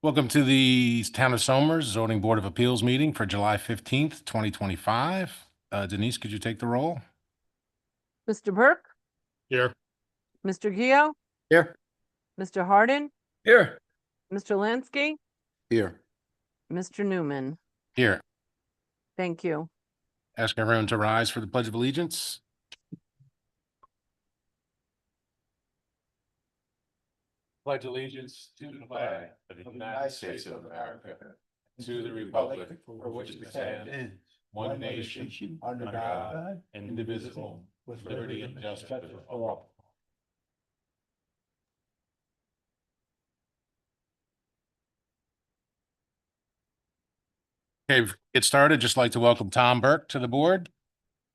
Welcome to the Town of Somers Zoning Board of Appeals meeting for July 15th, 2025. Denise, could you take the roll? Mr. Burke, Here. Mr. Gio, Here. Mr. Hardin, Here. Mr. Lansky, Here. Mr. Newman. Here. Thank you. Ask everyone to rise for the Pledge of Allegiance. Pledge allegiance to the flag of the United States of America, to the republic for which it stands, one nation, under God, indivisible, with liberty and justice for all. Okay, get started. Just like to welcome Tom Burke to the board,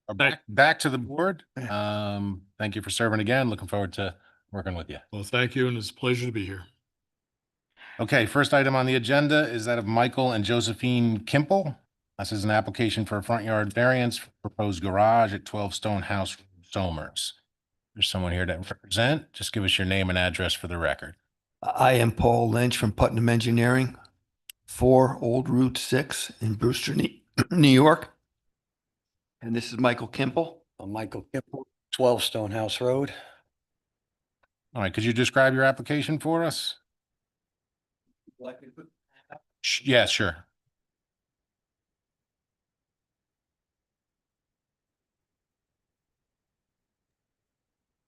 or back to the board. Thank you for serving again. Looking forward to working with you. Well, thank you, and it's a pleasure to be here. Okay, first item on the agenda is that of Michael and Josephine Kimple. This is an application for a front yard variance for proposed garage at 12 Stonehouse Road, Somers. There's someone here to represent. Just give us your name and address for the record. I am Paul Lynch from Putnam Engineering, 4 Old Route 6 in Brewster, New York. And this is Michael Kimple. Michael Kipple, 12 Stonehouse Road. All right, could you describe your application for us? Yeah, sure.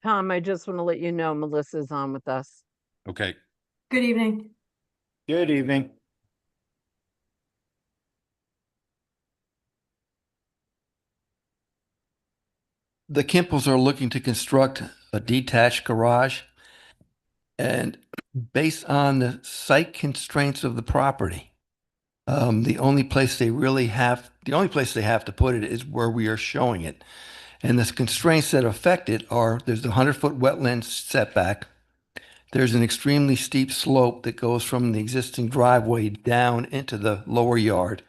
Tom, I just want to let you know Melissa's on with us. Okay. Good evening. Good evening. The Kimples are looking to construct a detached garage. And based on the site constraints of the property, the only place they have to put it is where we are showing it. And the constraints that affect it are there's the 100-foot wetland setback. There's an extremely steep slope that goes from the existing driveway down into the lower yard.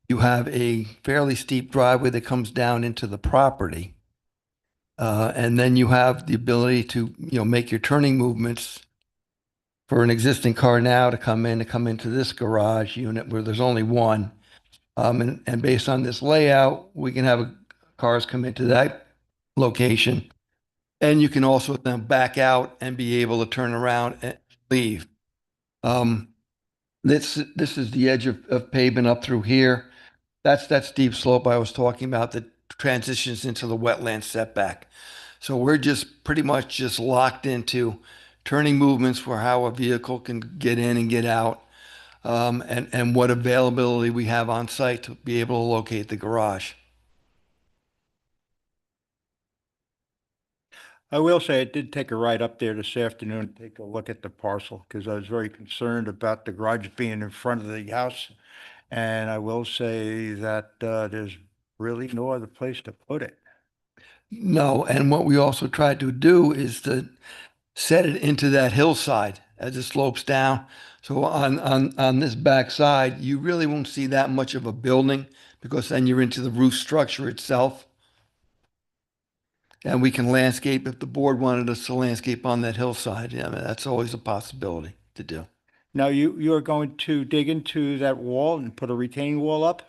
You have a fairly steep driveway that comes down into the property. And then you have the ability to, make your turning movements for an existing car now to come into this garage unit where there's only one. And based on this layout, we can have cars come into that location. And you can also then back out and be able to turn around and leave. This is the edge of pavement up through here. That's that steep slope I was talking about that transitions into the wetland setback. So we're just pretty much just locked into turning movements for how a vehicle can get in and get out, and what availability we have on site to be able to locate the garage. I will say I did take a ride up there this afternoon to take a look at the parcel because I was very concerned about the garage being in front of the house. And I will say that there's really no other place to put it. No, and what we also tried to do is to set it into that hillside as it slopes down. So on this back side, you really won't see that much of a building because then you're into the roof structure itself. And we can landscape if the board wanted us to landscape on that hillside. Yeah, I mean, that's always a possibility to do. Now you are going to dig into that wall and put a retaining wall up?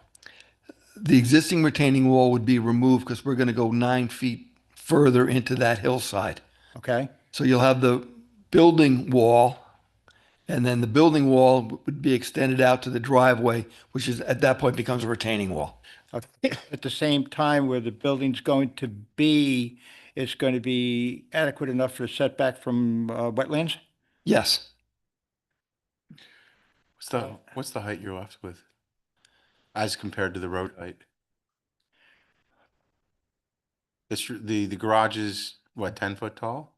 The existing retaining wall would be removed because we're going to go 9 feet further into that hillside. Okay. So you'll have the building wall, and then the building wall would be extended out to the driveway, which is at that point becomes a retaining wall. Okay. At the same time, where the building's going to be, it's going to be adequate enough for setback from wetlands? Yes. What's the height you're left with as compared to the road height? The garage is what, 10 foot tall?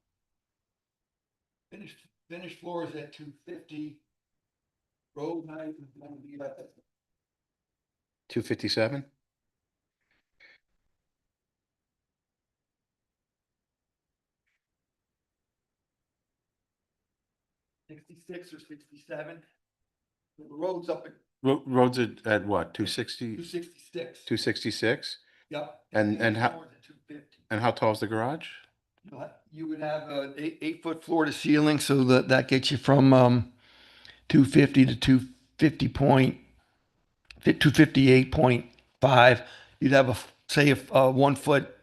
Finished floor is at 250. Road height is going to be about 257? '66 or '67. The road's up at Roads at what, 260, 266. 266? Yep. And how, Floor's at 250. and how tall is the garage? You would have an 8-foot floor to ceiling, so that gets you from 250 to 258.5. You'd have say a 1 foot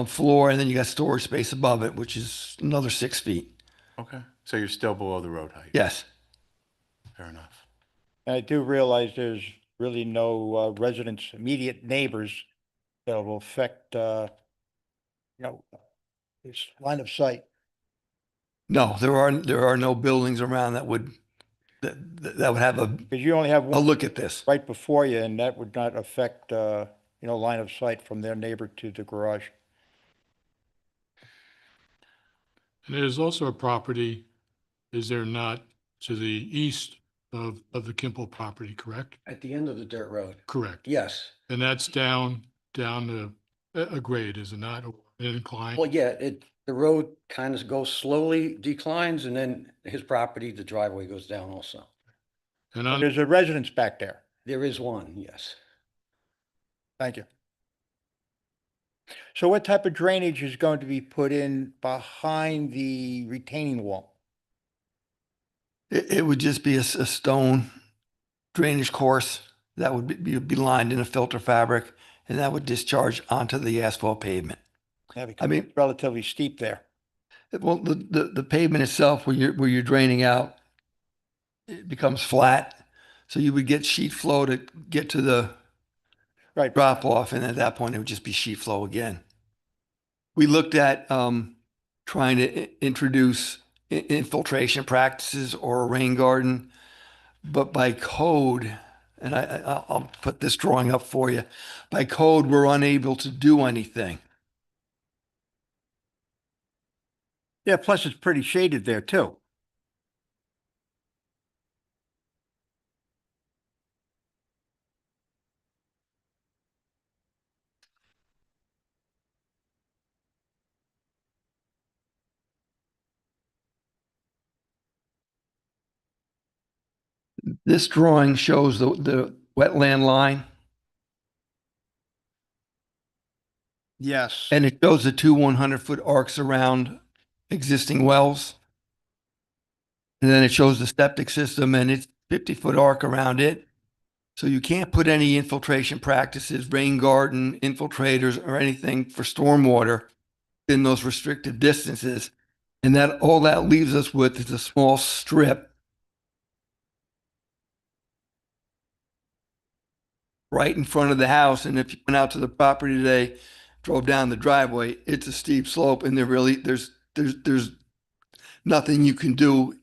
floor, and then you got storage space above it, which is another 6 feet. Okay, so you're still below the road height? Yes. Fair enough. And I do realize there's really no residents, immediate neighbors that will affect, this line of sight. No, there are no buildings around that would have Because you only have a one look at this. right before you, and that would not affect, line of sight from their neighbor to the garage. And there's also a property, is there not, to the east of the Kimple property, correct? At the end of the dirt road. Correct. Yes. And that's down a grade, is it not? Or an incline? Well, yeah, the road kind of goes slowly declines and then his property, the driveway goes down also. And on, There's a residence back there. There is one, yes. Thank you. So what type of drainage is going to be put in behind the retaining wall? It would just be a stone drainage course that would be lined in a filter fabric, and that would discharge onto the asphalt pavement. Yeah, I because mean, it's relatively steep there. well, the pavement itself, where you're draining out, it becomes flat. So you would get sheet flow to get to the Right. drop off, and at that point, it would just be sheet flow again. We looked at trying to introduce infiltration practices or a rain garden, but by code, and I'll put this drawing up for you, by code, we're unable to do anything. Yeah, plus it's pretty shaded there too. This drawing shows the wetland line, Yes. and it shows the two 100-foot arcs around existing wells. And then it shows the septic system and its 50-foot arc around it. So you can't put any infiltration practices, rain garden, infiltrators, or anything for stormwater in those restricted distances. And that all that leaves us with is a small strip right in front of the house. And if you went out to the property today, drove down the driveway, it's a steep slope, and there's nothing you can do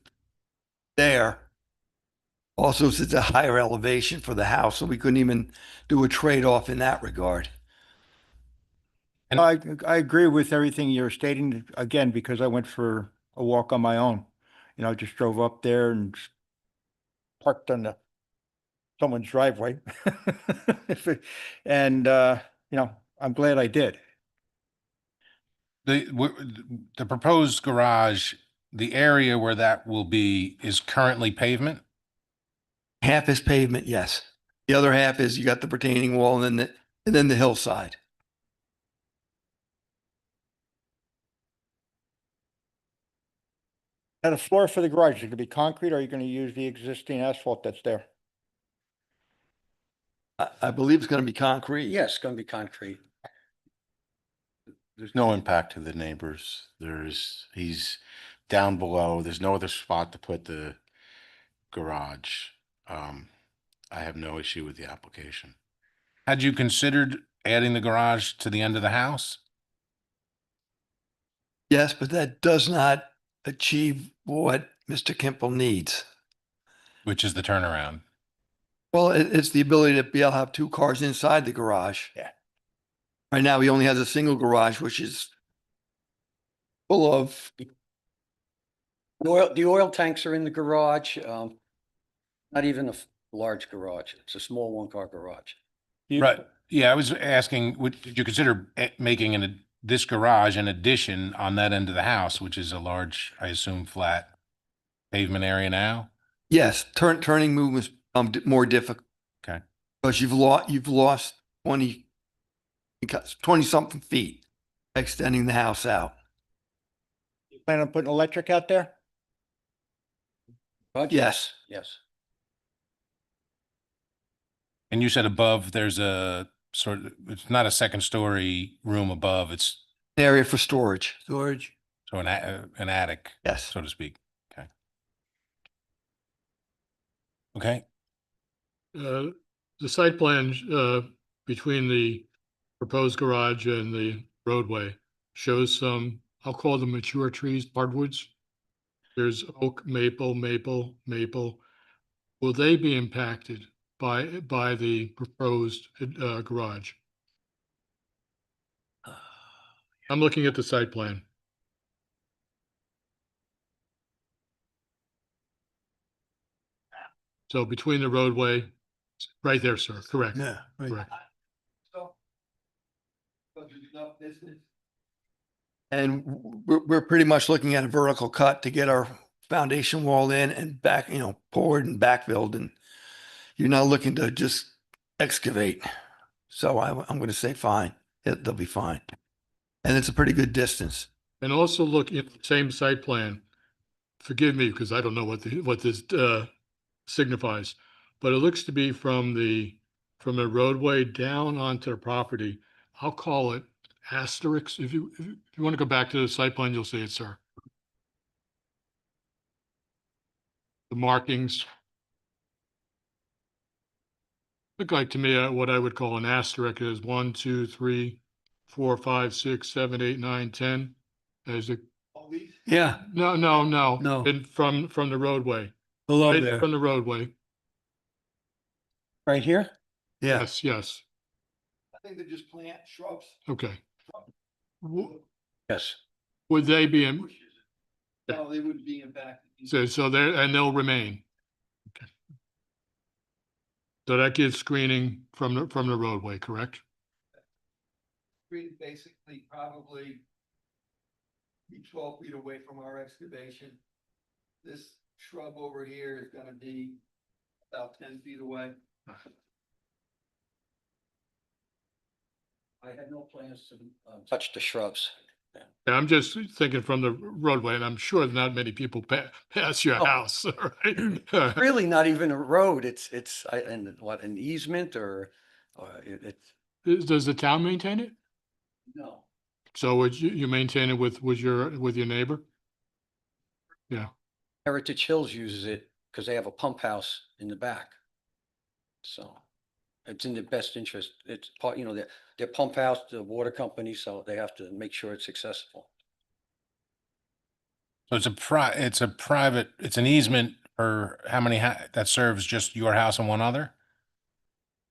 there. Also, it's a higher elevation for the house, so we couldn't even do a trade-off in that regard. And- I agree with everything you're stating, again, because I went for a walk on my own. Just drove up there and parked on someone's driveway. And, I'm glad I did. The proposed garage, the area where that will be is currently pavement? Half is pavement, yes. The other half is you got the retaining wall and then the hillside. And a floor for the garage, is it gonna be concrete or are you gonna use the existing asphalt that's there? I believe it's going to be concrete. Yes, it's gonna be concrete. There's no impact to the neighbors. He's down below. There's no other spot to put the garage. I have no issue with the application. Had you considered adding the garage to the end of the house? Yes, but that does not achieve what Mr. Kimple needs. Which is the turnaround? Well, it's the ability to be able to have two cars inside the garage. Yeah. Right now, he only has a single garage, which is full of, The oil tanks are in the garage, not even a large garage. It's a small one-car garage. Right. Yeah, I was asking, did you consider making this garage an addition on that end of the house, which is a large, I assume, flat pavement area now? yes, turning movements more difficult. Okay. Because you've lost 20 something feet extending the house out. You plan on putting electric out there? Garage? Yes. Yes. And you said above, there's a sort of, it's not a second story room above, it's An area for storage. Storage. so an attic, Yes. so to speak. Okay. Okay, The site plan, between the proposed garage and the roadway shows some, I'll call them mature trees, hardwoods. There's oak, maple, maple, maple. Will they be impacted by the proposed, garage? I'm looking at the site plan. So between the roadway, right there, sir, correct. Yeah. Correct. And we're pretty much looking at a vertical cut to get our foundation wall in and back, poured and backfilled, and you're not looking to just excavate. So I'm going to say fine. They'll be fine. And it's a pretty good distance. And also look at the same site plan. Forgive me, because I don't know what this signifies, but it looks to be from the roadway down onto the property. I'll call it asterisks. If you want to go back to the site plan, you'll see it, sir. The markings look like to me what I would call an asterisk is 1, 2, 3, 4, 5, 6, 7, 8, 9, 10. As a Yeah. no. No. And from the roadway. Below Right from the roadway. Right here? Yeah. Yes. I think they're just plant shrubs. Okay. Yes. Would they be in? No, they wouldn't be impacted. So there, and they'll remain. Okay. So that gives screening from the roadway, correct? Basically probably be 12 feet away from our excavation. This shrub over here is going to be about 10 feet away. I had no plans to touch the shrubs. And I'm just thinking from the roadway, and I'm sure not many people pass your Oh. house, right? Really not even a road. It's an easement or it's, Does the town maintain it? no. So would you maintain it with your neighbor? Yeah. Heritage Hills uses it because they have a pump house in the back. So it's in their best interest. It's part, their pump house, the water company, so they have to make sure it's accessible. so it's an easement for how many, that serves just your house and one other?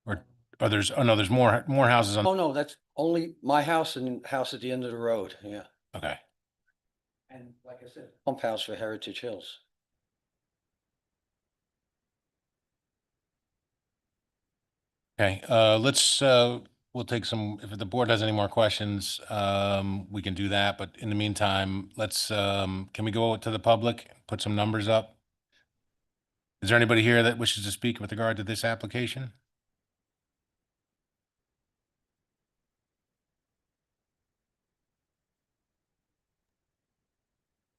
Or there's, oh no, there's more houses on, Oh, no, that's only my house and house at the end of the road. Yeah. okay. And like I said, pump house for Heritage Hills. Okay, we'll take some, if the board has any more questions, we can do that, but in the meantime, can we go to the public, put some numbers up? Is there anybody here that wishes to speak with regard to this application?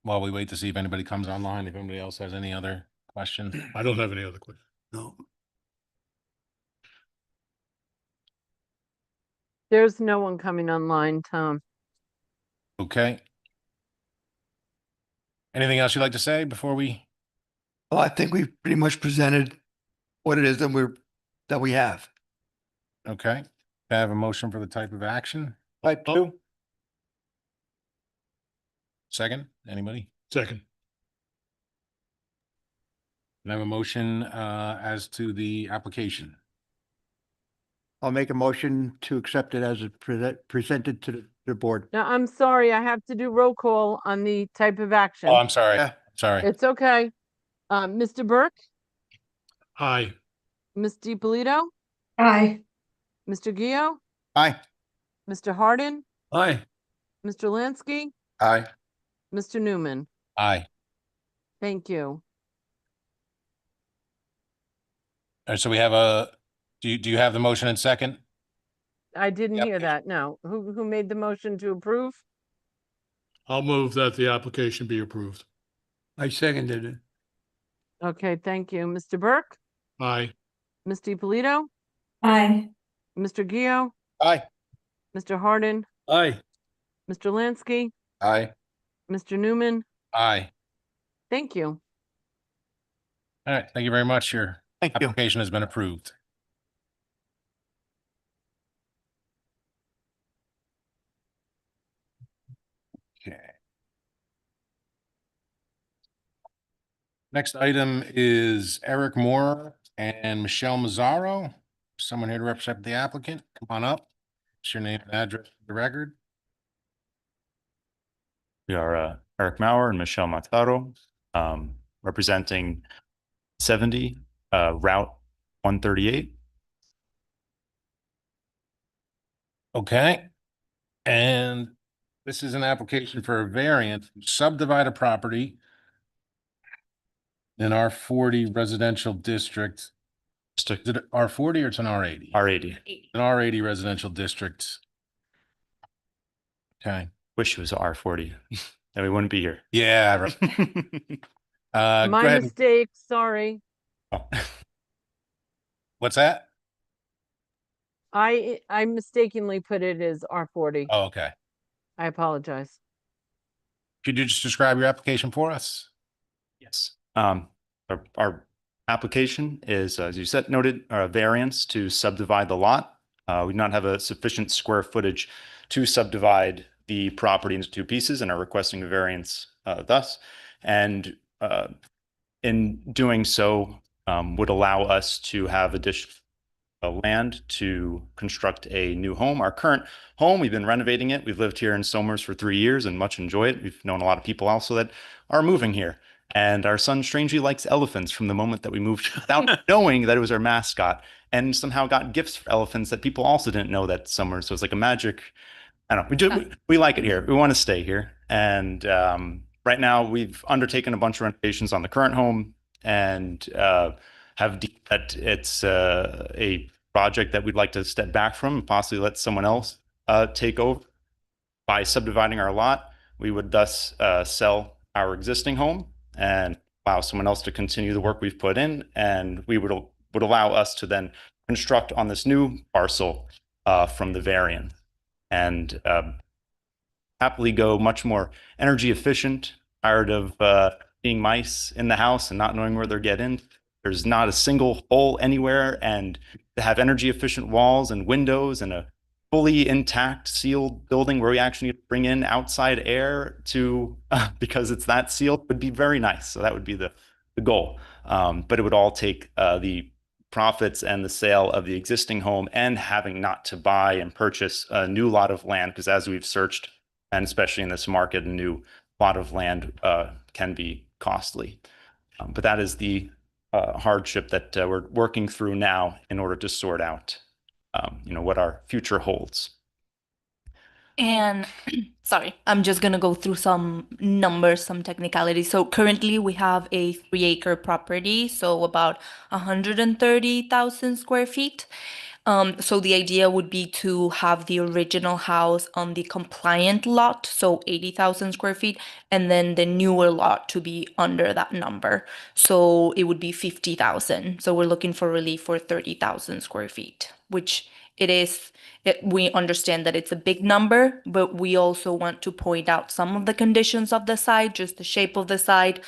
While we wait to see if anybody comes online, if anybody else has any other questions? I don't have any other questions. No. There's no one coming online, Tom. Okay. Anything else you'd like to say before we? Well, I think we've pretty much presented what it is that we have. Okay, I have a motion for the type of action. Type Oh. 2? Second, anybody? Second. I have a motion as to the application. I'll make a motion to accept it as presented to the board. Now, I'm sorry, I have to do roll call on the type of action. Oh, I'm sorry. Yeah. Sorry. It's okay. Mr. Burke, Aye. Ms. DiPolito, Aye. Mr. Gio, Aye. Mr. Hardin, Aye. Mr. Lansky, Aye. Mr. Newman. Aye. Thank you. All right, so we have do you have the motion in second? I didn't Yep. hear that. No. Who made the motion to approve? I'll move that the application be approved. I seconded it. Okay, thank you. Mr. Burke, Aye. Ms. Polito, Aye. Mr. Gio, Aye. Mr. Hardin, Aye. Mr. Lansky, Aye. Mr. Newman. Aye. Thank you. All right, thank you very much. Your Thank you. application has been approved. Okay. Next item is Eric Moore and Michelle Mazzaro. Someone here to represent the applicant. Come on up. What's your name and address for the record? We are Eric Maurer and Michelle Mataro, representing 70 Route 138. Okay. And this is an application for a variance to subdivide a property in R40 residential district. Just to Is it R40 or it's an R80? R80. An R80 residential district. Okay. Wish it was R40. Then we wouldn't be here. Yeah. Right. Go My ahead. mistake, sorry. Oh, What's that? I mistakenly put it as R40. Oh, okay. I apologize. Could you just describe your application for us? yes. Our application is, as you said, noted, a variance to subdivide the lot. We do not have a sufficient square footage to subdivide the property into two pieces and are requesting a variance thus. And in doing so, would allow us to have additional land to construct a new home. Our current home, we've been renovating it. We've lived here in Somers for 3 years and much enjoy it. We've known a lot of people also that are moving here. And our son strangely likes elephants from the moment that we moved without knowing that it was our mascot, and somehow got gifts for elephants that people also didn't know that Somers was like a magic. I don't know. We like it here. We want to stay here. And right now we've undertaken a bunch of renovations on the current home and have deemed that it's a project that we'd like to step back from and possibly let someone else take over. By subdividing our lot, we would thus sell our existing home and allow someone else to continue the work we've put in, and we would allow us to then construct on this new parcel from the variant and happily go much more energy efficient, tired of being mice in the house and not knowing where they're getting. There's not a single hole anywhere, and to have energy efficient walls and windows and a fully intact sealed building where we actually need to bring in outside air to because it's that sealed would be very nice. So that would be the goal. But it would all take the profits and the sale of the existing home and having not to buy and purchase a new lot of land, because as we've searched, and especially in this market, a new lot of land can be costly. But that is the hardship that we're working through now in order to sort out, what our future holds. And sorry, I'm just gonna go through some numbers, some technicalities. So currently we have a 3-acre property, so about 130,000 square feet. So the idea would be to have the original house on the compliant lot, so 80,000 square feet, and then the newer lot to be under that number. So it would be 50,000. So we're looking for relief for 30,000 square feet, which we understand that it's a big number, but we also want to point out some of the conditions of the site, just the shape of the site,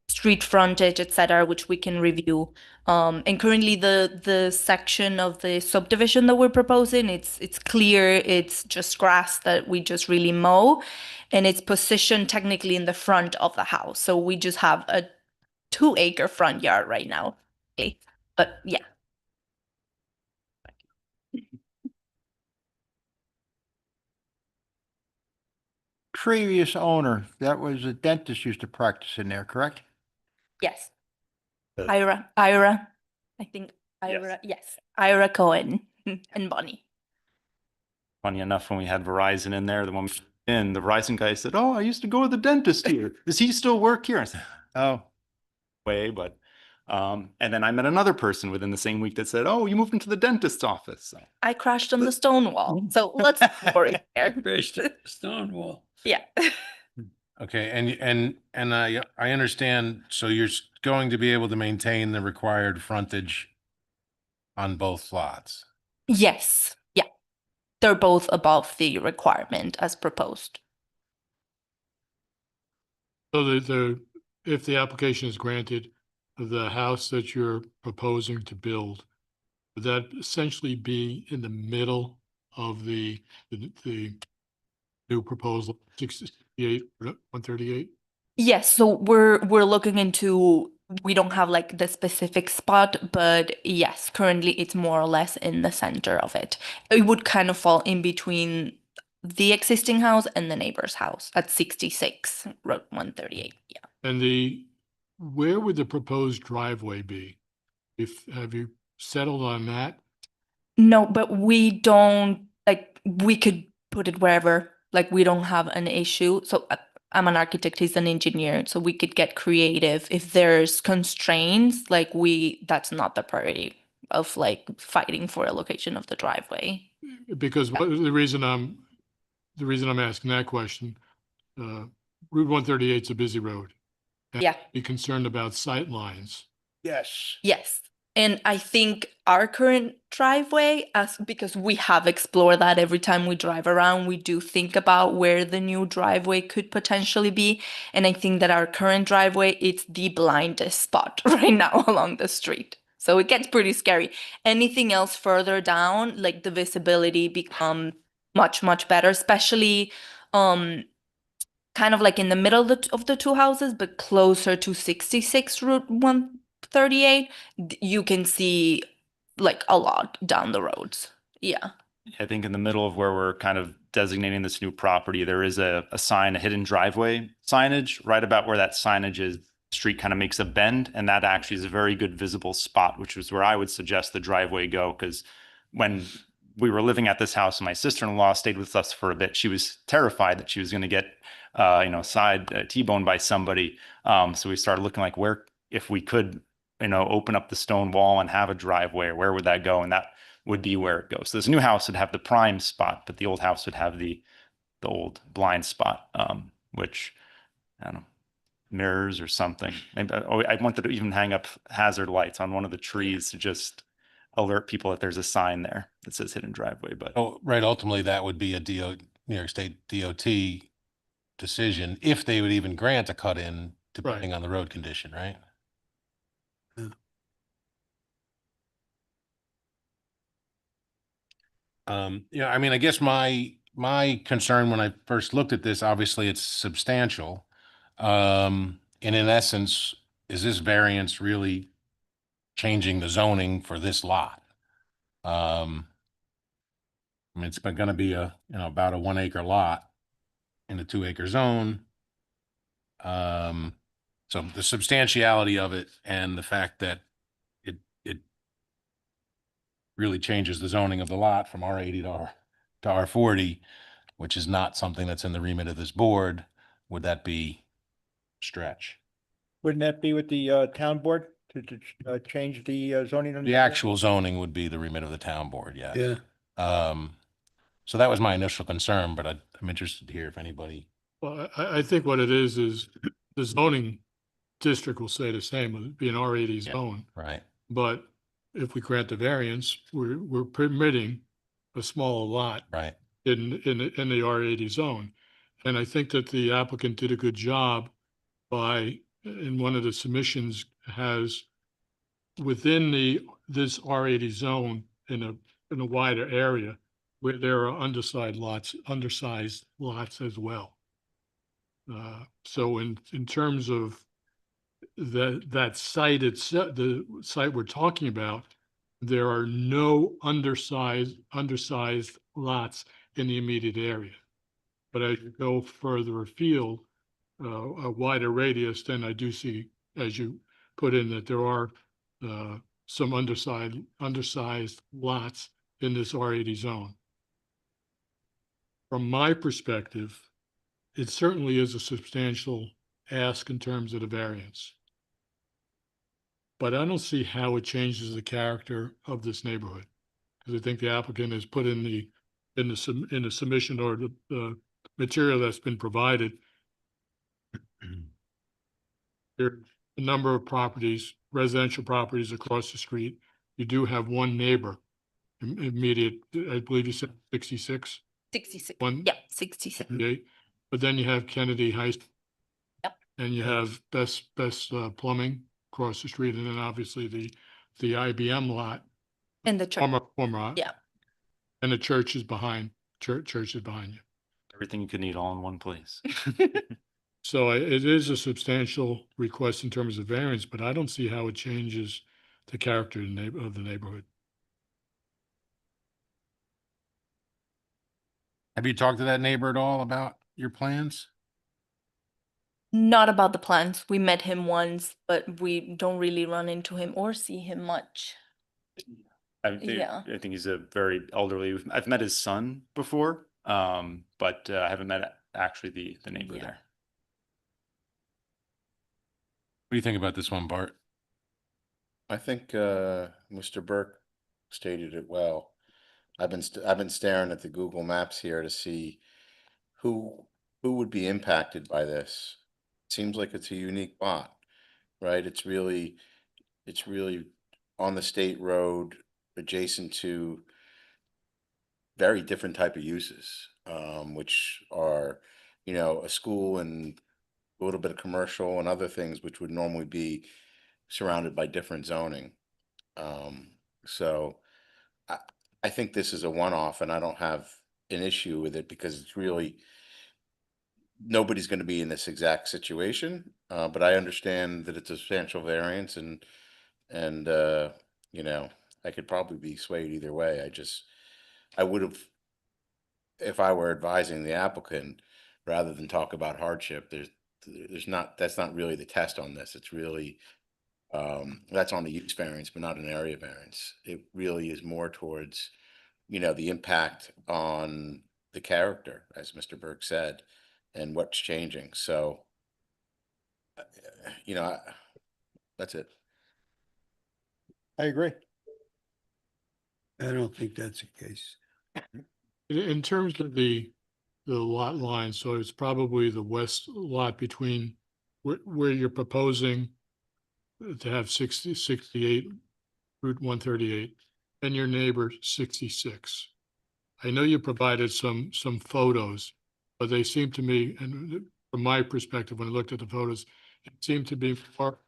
street frontage, etc., which we can review. And currently the section of the subdivision that we're proposing, it's clear, it's just grass that we just really mow, and it's positioned technically in the front of the house. So we just have a 2-acre front yard right now. Okay. But yeah. Previous owner, that was a dentist used to practice in there, correct? Yes. Uh, Ira, I think Ira, yes. Ira Cohen and Bonnie. Funny enough, when we had Verizon in there, the Verizon guy said, "Oh, I used to go to the dentist here. Does he still work here?" I said, "Oh, but." And then I met another person within the same week that said, "Oh, you moved into the dentist's office." So, I crashed on the stone wall. So let's worry there. Stone wall. Yeah. Okay, and I understand, so you're going to be able to maintain the required frontage on both lots? Yes, yeah. They're both above the requirement as proposed. So if the application is granted, the house that you're proposing to build, would that essentially be in the middle of the new proposal, 68, 138? Yes, so we're looking into, we don't have like the specific spot, but yes, currently it's more or less in the center of it. It would kind of fall in between the existing house and the neighbor's house at 66 Road 138. Yeah. And where would the proposed driveway be? Have you settled on that? No, but we don't like, we could put it wherever, like we don't have an issue. So I'm an architect, he's an engineer, so we could get creative if there's constraints, like that's not the priority of like fighting for a location of the driveway. Because the reason I'm asking that question, Route 138 is a busy road. And Yeah. be concerned about sight lines. Yes. Yes. And I think our current driveway, because we have explored that every time we drive around, we do think about where the new driveway could potentially be. And I think that our current driveway, it's the blindest spot right now along the street. So it gets pretty scary. Anything else further down, like the visibility becomes much, much better, especially kind of like in the middle of the two houses, but closer to 66 Route 138, you can see like a lot down the roads. Yeah. I think in the middle of where we're kind of designating this new property, there is a sign, a hidden driveway signage right about where that signage is. Street kind of makes a bend, and that actually is a very good visible spot, which is where I would suggest the driveway go. Because when we were living at this house and my sister-in-law stayed with us for a bit, she was terrified that she was going to get, T-boned by somebody. So we started looking like where, if we could, open up the stone wall and have a driveway, where would that go? And that would be where it goes. So this new house would have the prime spot, but the old house would have the old blind spot, which I don't know, mirrors or something. Maybe I wanted to even hang up hazard lights on one of the trees to just alert people that there's a sign there that says hidden driveway. But Oh, right, ultimately, that would be a New York State DOT decision, if they would even grant a cut-in, depending on the road condition, right? I mean, I guess my concern when I first looked at this, obviously it's substantial. And in essence, is this variance really changing the zoning for this lot? I mean, it's been gonna be about a 1 acre lot in a 2 acre zone. So the substantiality of it and the fact that it really changes the zoning of the lot from R80 to R40, which is not something that's in the remit of this board, would that be stretch? Wouldn't that be with the town board to change the zoning? on The actual zoning would be the remit of the town board, yeah. Yeah. So that was my initial concern, but I'm interested to hear if anybody. Well, I think what it is the zoning district will say the same, it'd be an R80 Yeah. zone. Right. But if we grant the variance, we're permitting a smaller lot Right. in the R80 zone. And I think that the applicant did a good job in one of the submissions, has within this R80 zone in a wider area where there are undersized lots as well. So in terms of that site itself, the site we're talking about, there are no undersized lots in the immediate area. But as you go further afield, a wider radius, then I do see, as you put in, that there are some undersized lots in this R80 zone. From my perspective, it certainly is a substantial ask in terms of the variance. But I don't see how it changes the character of this neighborhood. Because I think the applicant has put in the submission or the material that's been provided, There's a number of properties, residential properties across the street. You do have one neighbor, immediate, I believe you said 66, 66. One- Yeah, 66. okay? But then you have Kennedy High. Yep. And you have Best Plumbing across the street, and then obviously the IBM lot, And the church. former lot. Yeah. And the church is behind, church is behind you. Everything you could need all in one place. So it is a substantial request in terms of variance, but I don't see how it changes the character of the neighborhood. Have you talked to that neighbor at all about your plans? Not about the plans. We met him once, but we don't really run into him or see him much. Yeah. I think he's a very elderly. I've met his son before, but I haven't met actually the neighbor Yeah. there. What do you think about this one, Bart? I think Mr. Burke stated it well. I've been staring at the Google Maps here to see who would be impacted by this. Seems like it's a unique lot, right? It's really on the state road adjacent to very different type of uses, which are, a school and a little bit of commercial and other things which would normally be surrounded by different zoning. So I, I think this is a one-off and I don't have an issue with it because it's really, nobody's going to be in this exact situation. But I understand that it's a substantial variance and I could probably be swayed either way. I would have, if I were advising the applicant, rather than talk about hardship, that's not really the test on this. It's really, that's on the use variance, but not an area variance. It really is more towards, the impact on the character, as Mr. Burke said, and what's changing. So, that's it. I agree. I don't think that's the case. In terms of the lot line, so it's probably the west lot between where you're proposing to have 68 Route 138 and your neighbor 66. I know you provided some photos, but they seem to me, and from my perspective, when I looked at the photos, it seemed to be far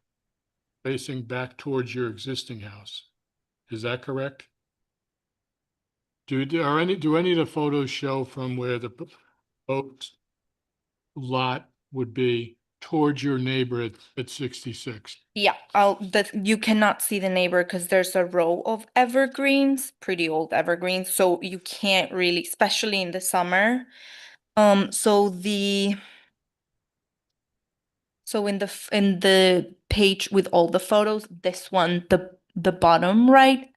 facing back towards your existing house. Is that correct? Do any of the photos show from where the proposed lot would be towards your neighbor at 66? Yeah, you cannot see the neighbor because there's a row of evergreens, pretty old evergreens, so you can't really, especially in the summer. So in the page with all the photos, this one, the bottom right,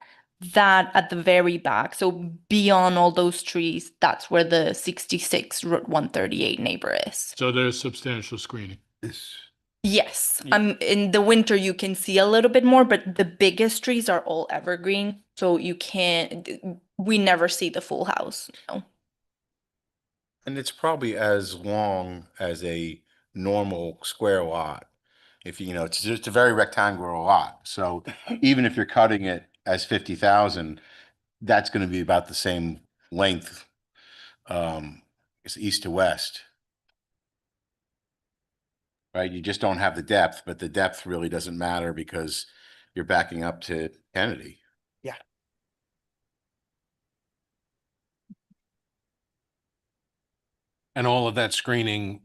that at the very back, so beyond all those trees, that's where the 66 Route 138 neighbor is. So there's substantial screening. Yes. Yes, in the winter you can see a little bit more, but the biggest trees are all evergreen, so we never see the full house. No. And it's probably as long as a normal square lot. If it's just a very rectangular lot. So even if you're cutting it as 50,000, that's going to be about the same length, it's east to west. Right? You just don't have the depth, but the depth really doesn't matter because you're backing up to Kennedy. And all of that screening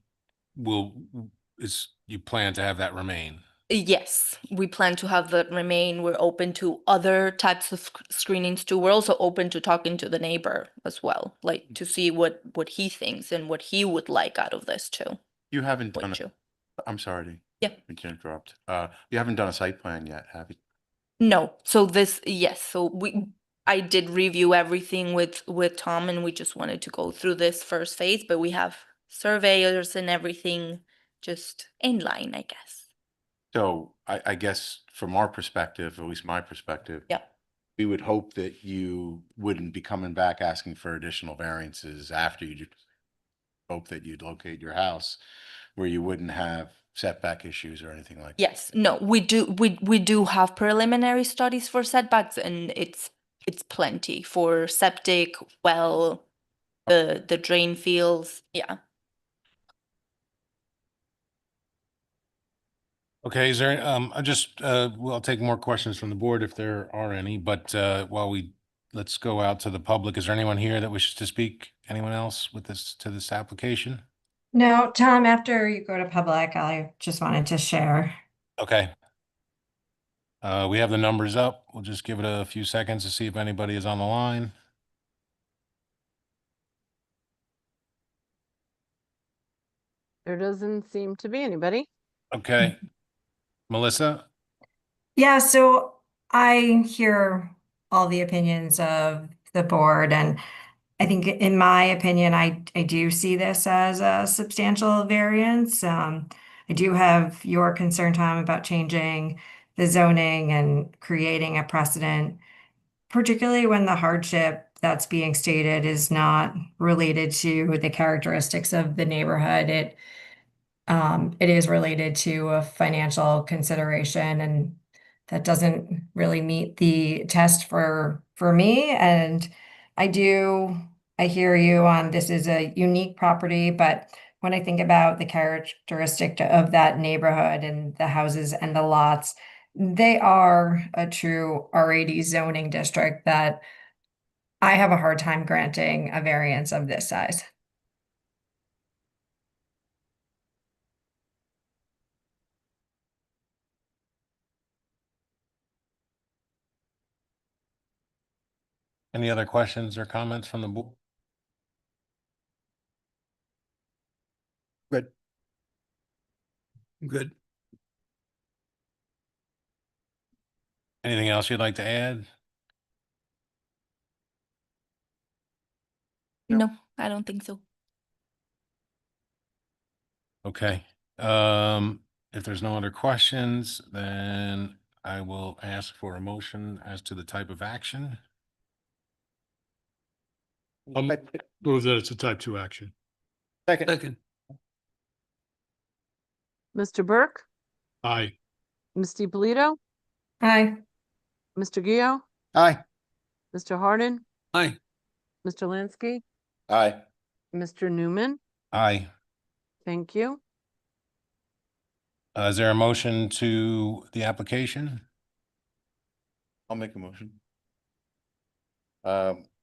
you plan to have that remain? Yes, we plan to have that remain. We're open to other types of screenings too. We're also open to talking to the neighbor as well, like to see what he thinks and what he would like out of this too. You haven't done Would you? I'm sorry. Yeah. To interrupt. You haven't done a site plan yet, have you? No, so yes, so I did review everything with Tom and we just wanted to go through this first phase, but we have surveyors and everything just in line, I guess. So I guess from our perspective, at least my perspective. Yeah. We would hope that you wouldn't be coming back asking for additional variances after you hope that you'd locate your house where you wouldn't have setback issues or anything like that? Yes, no, we do have preliminary studies for setbacks, and it's plenty for septic, well, the drain fields, yeah. Okay, is there, I just, well, I'll take more questions from the board if there are any, but, let's go out to the public. Is there anyone here that wishes to speak? Anyone else with this, to this application? No, Tom, after you go to public, I just wanted to share. Okay. We have the numbers up. We'll just give it a few seconds to see if anybody is on the line. There doesn't seem to be anybody. Okay. Melissa? Yeah, so I hear all the opinions of the board, and I think in my opinion, I do see this as a substantial variance. I do have your concern, Tom, about changing the zoning and creating a precedent, particularly when the hardship that's being stated is not related to the characteristics of the neighborhood. It is related to a financial consideration, and that doesn't really meet the test for me. And I hear you on this is a unique property, but when I think about the characteristic of that neighborhood and the houses and the lots, they are a true R80 zoning district that I have a hard time granting a variance of this size. Any other questions or comments from the board? Good. Good. Anything else you'd like to add? No, I don't think so. Okay. If there's no other questions, then I will ask for a motion as to the type of action. I'll move that it's a type 2 action. Second. Mr. Burke, Aye. Ms. DiPolito, Hi. Mr. Gio, Aye. Mr. Hardin, Aye. Mr. Lansky, Aye. Mr. Newman. Aye. Thank you. Is there a motion to the application? I'll make a motion.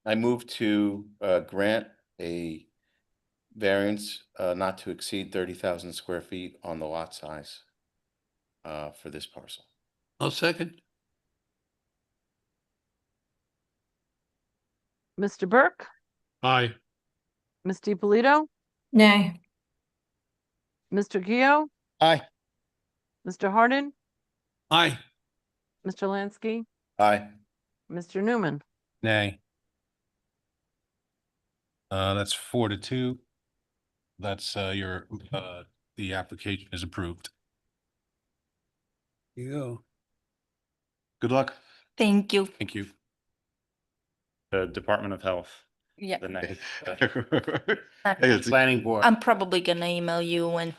I move to grant a variance not to exceed 30,000 square feet on the lot size for this parcel. I'll second. Mr. Burke, Aye. Ms. DiPolito, Nay. Mr. Gio, Aye. Mr. Hardin, Aye. Mr. Lansky, Aye. Mr. Newman. Nay. That's 4-2. That's the application is approved. You go. Good luck. Thank you. Thank you. The Department of Health. Yeah, The next. Planning board. I'm probably gonna email you and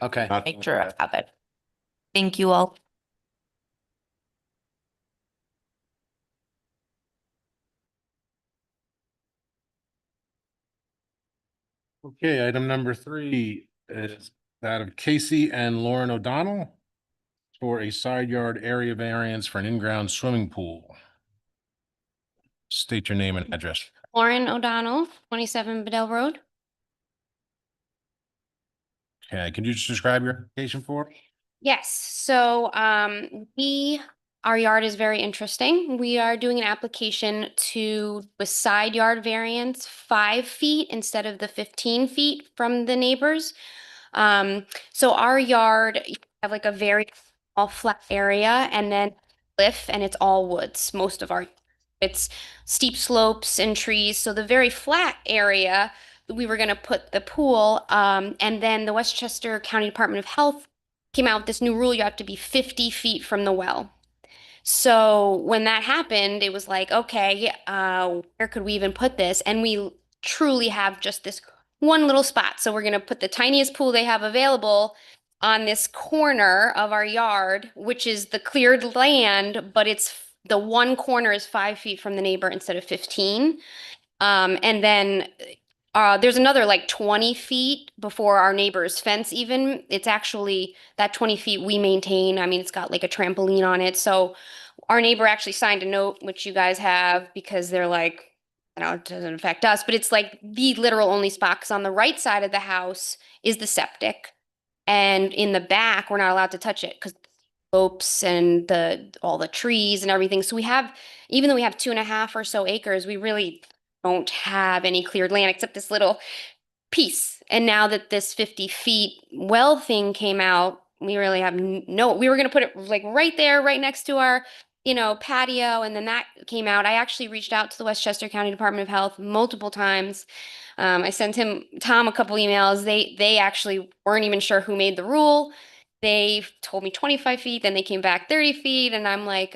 Okay. make sure I have it. Thank you all. Okay, item number 3 is that of Casey and Lauren O'Donnell for a side yard area variance for an in-ground swimming pool. State your name and address. Lauren O'Donnell, 27 Bedell Road. Okay, can you just describe your application for us? Yes, so our yard is very interesting. We are doing an application to a side yard variance 5 feet instead of the 15 feet from the neighbors. So our yard, you have like a very small flat area and then cliff, and it's all woods, most of our, it's steep slopes and trees. So the very flat area, we were gonna put the pool, and then the Westchester County Department of Health came out with this new rule, you have to be 50 feet from the well. So when that happened, it was like, okay, where could we even put this? And we truly have just this one little spot. So we're going to put the tiniest pool they have available on this corner of our yard, which is the cleared land, but the one corner is 5 feet from the neighbor instead of 15. And then there's another like 20 feet before our neighbor's fence even. It's actually that 20 feet we maintain. I mean, it's got like a trampoline on it. So our neighbor actually signed a note, which you guys have, because they're like, you know, it doesn't affect us, but it's like the literal only spot. Because on the right side of the house is the septic. And in the back, we're not allowed to touch it because slopes and all the trees and everything. So we have, even though we have 2.5 or so acres, we really don't have any cleared land except this little piece. And now that this 50 feet well thing came out, we really have we were going to put it like right there, right next to our, patio. And then that came out. I actually reached out to the Westchester County Department of Health multiple times. I sent Tom a couple emails. They actually weren't even sure who made the rule. They told me 25 feet, then they came back 30 feet. And I'm like,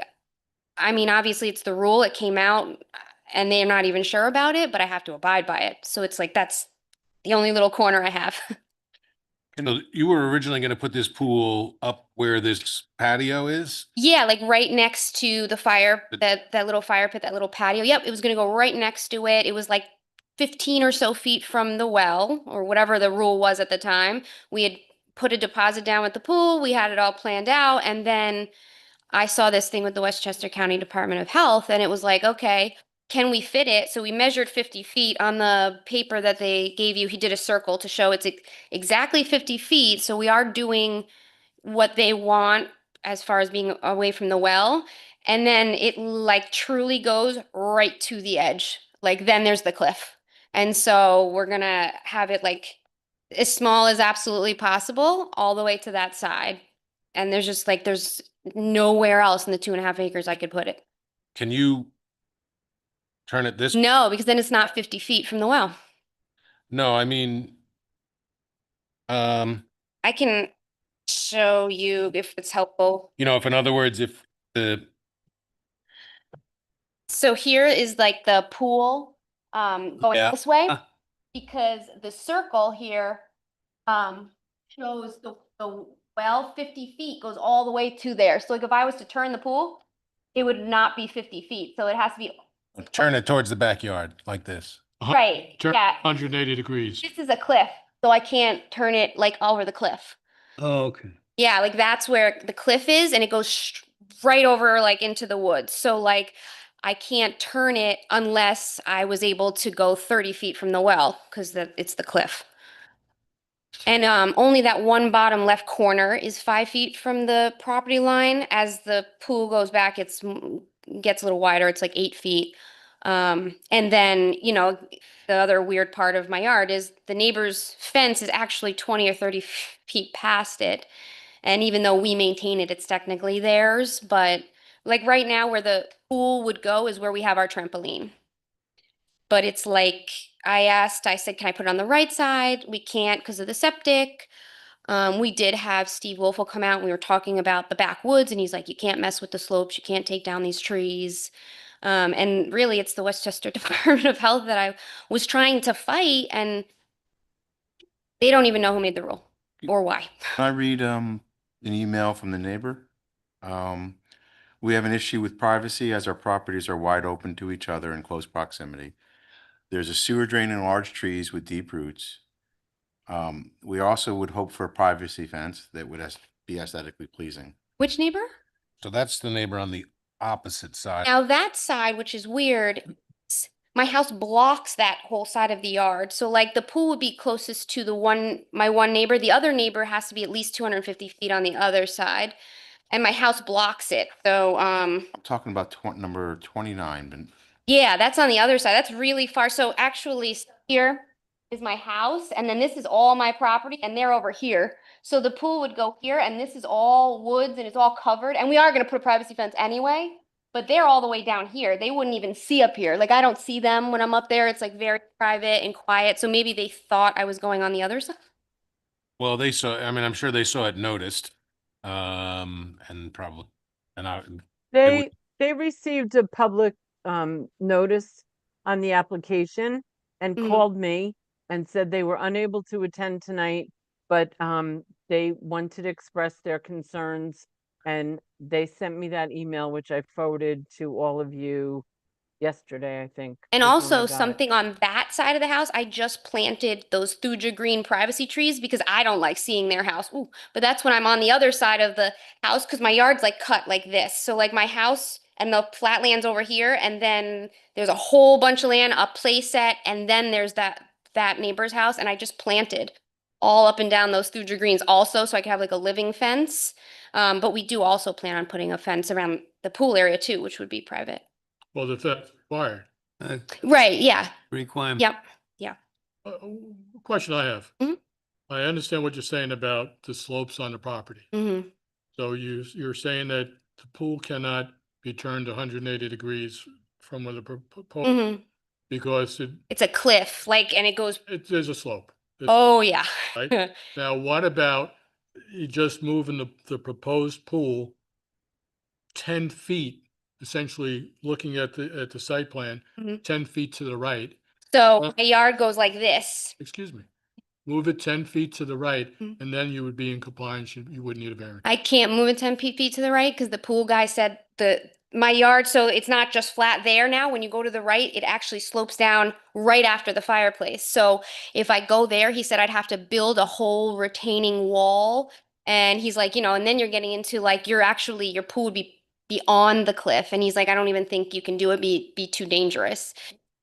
I mean, obviously it's the rule. It came out and they're not even sure about it, but I have to abide by it. So it's like, that's the only little corner I have. So you were originally going to put this pool up where this patio is? Yeah, like right next to the fire, that little fire pit, that little patio. Yep, it was gonna go right next to it. It was like 15 or so feet from the well, or whatever the rule was at the time. We had put a deposit down with the pool. We had it all planned out, and then I saw this thing with the Westchester County Department of Health, and it was like, okay, can we fit it? So we measured 50 feet on the paper that they gave you. He did a circle to show it's exactly 50 feet. So we are doing what they want as far as being away from the well. And then it like truly goes right to the edge. Like then there's the cliff. And so we're gonna have it like as small as absolutely possible all the way to that side. And there's just like, there's nowhere else in the 2.5 acres I could put it. Can you turn it this? No, because then it's not 50 feet from the well. No, I mean, I can show you if it's helpful. if in other words, if So here is like the pool going Yeah. this way, because the circle here shows the well 50 feet goes all the way to there. So like if I was to turn the pool, it would not be 50 feet. So it has to be turn it towards the backyard like this. right. Turn Yeah. 180 degrees. This is a cliff, so I can't turn it like over the cliff. Oh, okay. Yeah, like that's where the cliff is, and it goes right over like into the woods. So like I can't turn it unless I was able to go 30 feet from the well because it's the cliff. And only that one bottom left corner is 5 feet from the property line. As the pool goes back, gets a little wider. It's like 8 feet. And then, the other weird part of my yard is the neighbor's fence is actually 20 or 30 feet past it. And even though we maintain it, it's technically theirs. But like right now where the pool would go is where we have our trampoline. But it's like, I said, can I put it on the right side? We can't because of the septic. We did have Steve Wolfel come out and we were talking about the backwoods, and he's like, you can't mess with the slopes. You can't take down these trees. And really it's the Westchester Department of Health that I was trying to fight, and they don't even know who made the rule or why. Can I read an email from the neighbor? We have an issue with privacy as our properties are wide open to each other in close proximity. There's a sewer drain and large trees with deep roots. We also would hope for a privacy fence that would be aesthetically pleasing. Which neighbor? So that's the neighbor on the opposite side. Now that side, which is weird, my house blocks that whole side of the yard. So like the pool would be closest to my one neighbor. The other neighbor has to be at least 250 feet on the other side. And my house blocks it. So I'm talking about number 29, but yeah, that's on the other side. That's really far. So actually here is my house, and then this is all my property, and they're over here. So the pool would go here, and this is all woods, and it's all covered. And we are going to put a privacy fence anyway, but they're all the way down here. They wouldn't even see up here. Like I don't see them when I'm up there. It's like very private and quiet. So maybe they thought I was going on the other side. Well, I'm sure they saw it noticed. And probably, They received a public notice on the application and Mhm. called me and said they were unable to attend tonight, but they wanted to express their concerns, and they sent me that email, which I forwarded to all of you yesterday, I think. And is when I also got it. something on that side of the house, I just planted those thuja green privacy trees because I don't like seeing their house. Ooh, but that's when I'm on the other side of the house because my yard's like cut like this. So like my house and the flatlands over here, and then there's a whole bunch of land, a play set, and then there's that neighbor's house, and I just planted all up and down those thuja greens also, so I could have like a living fence. But we do also plan on putting a fence around the pool area too, which would be private. Well, if that's required. Right, yeah. Requirement. Yep. Yeah. Question I have. Mhm. I understand what you're saying about the slopes on the property. Mm-hmm. So you're saying that the pool cannot be turned 180 degrees from where the proposed, Mm-hmm. because It's a cliff, like, and it goes, there's a slope. oh, yeah. Right? Now, what about you just moving the proposed pool 10 feet, essentially looking at the site plan, Mhm. 10 feet to the right? So my yard goes like this. Excuse me. Move it 10 feet to the right, Mhm. and then you would be in compliance. You wouldn't need a variance. I can't move it 10 feet to the right because the pool guy said my yard, so it's not just flat there now. When you go to the right, it actually slopes down right after the fireplace. So if I go there, he said I'd have to build a whole retaining wall. And he's like, and then you're getting into like your pool would be beyond the cliff. And he's like, I don't even think you can do it, be too dangerous.